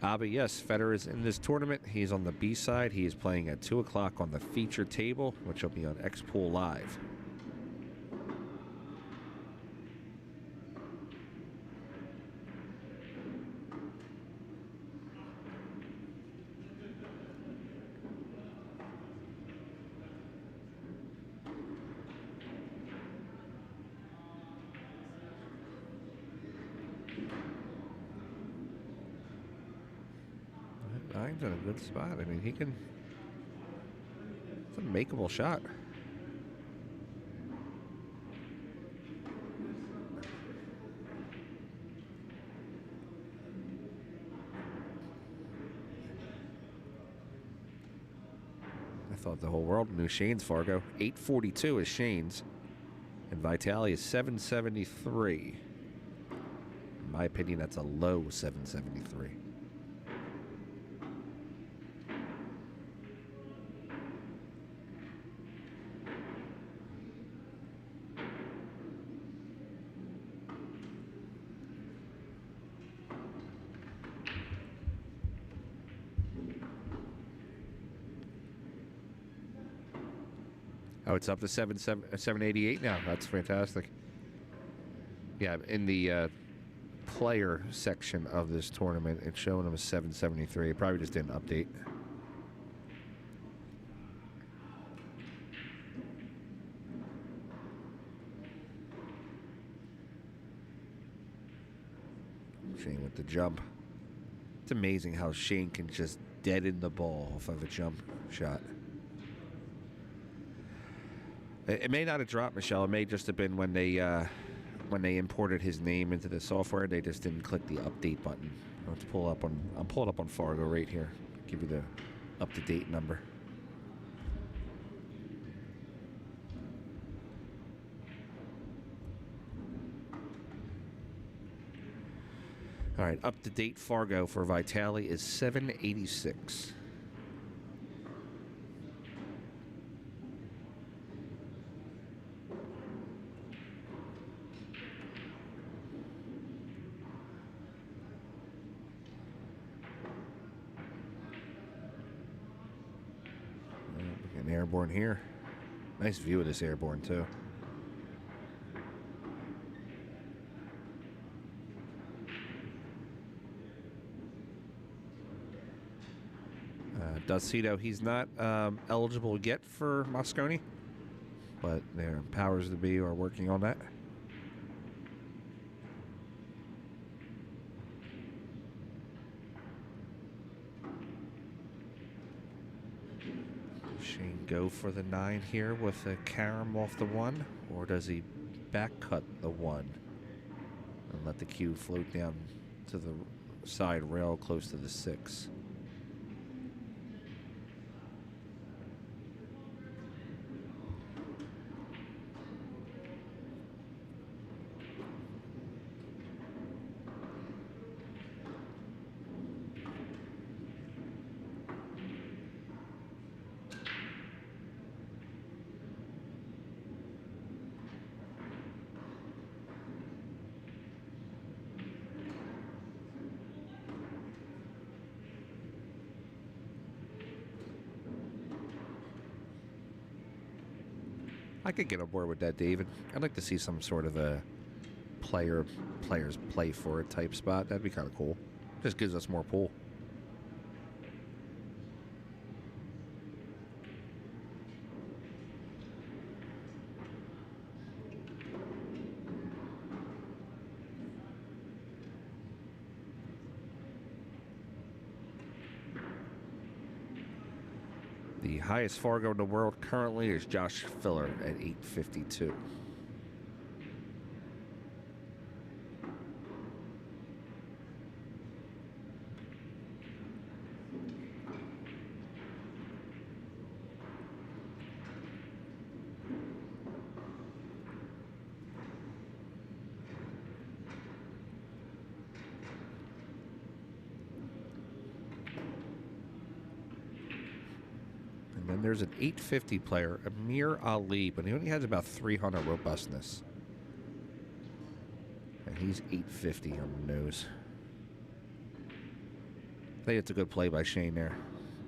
But yes, Federer is in this tournament. He's on the B side. He is playing at 2 o'clock on the feature table, which will be on X-Pool Live. Nine's in a good spot. I mean, he can... It's a makeable shot. I thought the whole world knew Shane's Fargo. 842 is Shane's. And Vitaliy is 773. In my opinion, that's a low 773. Oh, it's up to 788 now. That's fantastic. Yeah, in the player section of this tournament, it's showing him a 773. It probably just didn't update. Shane with the jump. It's amazing how Shane can just deadened the ball off of a jump shot. It may not have dropped, Michelle. It may just have been when they imported his name into the software. They just didn't click the update button. I'll have to pull up on. I'm pulling up on Fargo right here. Give you the up-to-date number. All right, up-to-date Fargo for Vitaliy is 786. An airborne here. Nice view of this airborne, too. Dusito, he's not eligible yet for Moscone, but their powers that be are working on that. Shane go for the 9 here with a carom off the 1, or does he back cut the 1 and let the cue float down to the side rail close to the 6? I could get on board with that, David. I'd like to see some sort of a players play for it type spot. That'd be kind of cool. Just gives us more pull. The highest Fargo in the world currently is Josh Filler at 852. Then there's an 850 player, Amir Ali, but he only has about 300 robustness. And he's 850 on the nose. I think it's a good play by Shane there.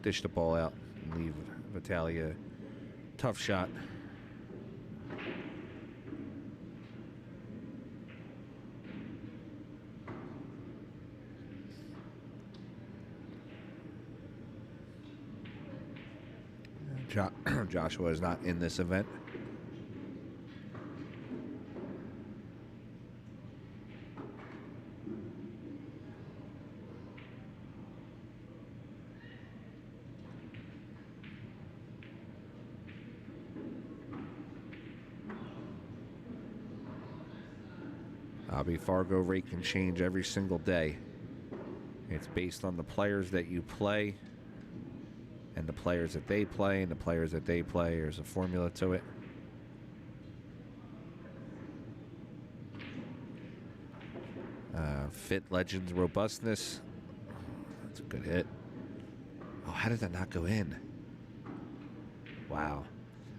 Dish the ball out and leave Vitaliy a tough shot. Joshua is not in this event. Fargo rate can change every single day. It's based on the players that you play and the players that they play and the players that they play. There's a formula to it. Fit Legends Robustness. That's a good hit. Oh, how did that not go in? Wow.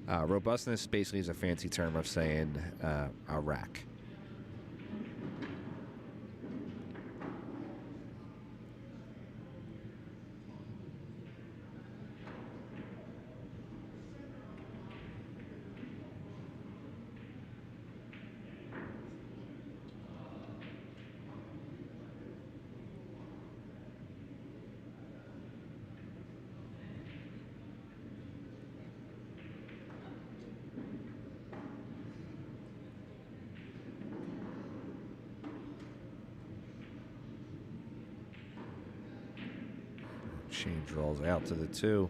Robustness basically is a fancy term of saying a rack. Shane draws out to the 2.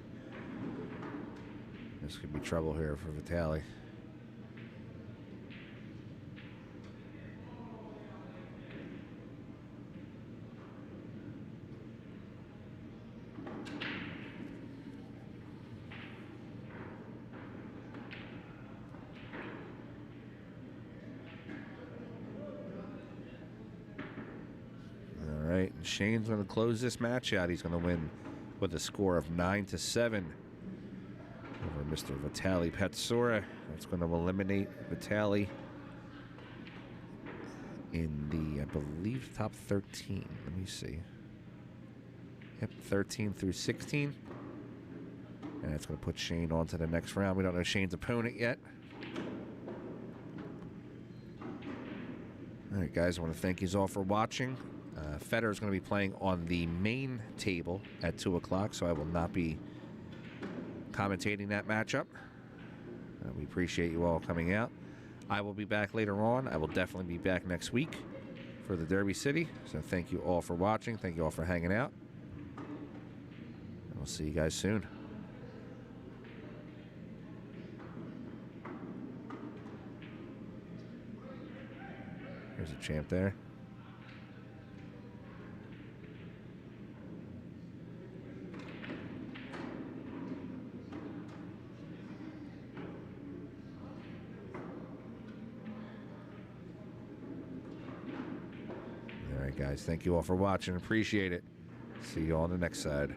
This could be trouble here for Vitaliy. All right, and Shane's going to close this match out. He's going to win with a score of 9-7 over Mr. Vitaliy Patsura. That's going to eliminate Vitaliy in the, I believe, top 13. Let me see. Yep, 13 through 16. And that's going to put Shane on to the next round. We don't know Shane's opponent yet. All right, guys, I want to thank you all for watching. Federer is going to be playing on the main table at 2 o'clock, so I will not be commentating that matchup. We appreciate you all coming out. I will be back later on. I will definitely be back next week for the Derby City. So thank you all for watching. Thank you all for hanging out. And we'll see you guys soon. There's a champ there. All right, guys. Thank you all for watching. Appreciate it. See you all on the next side.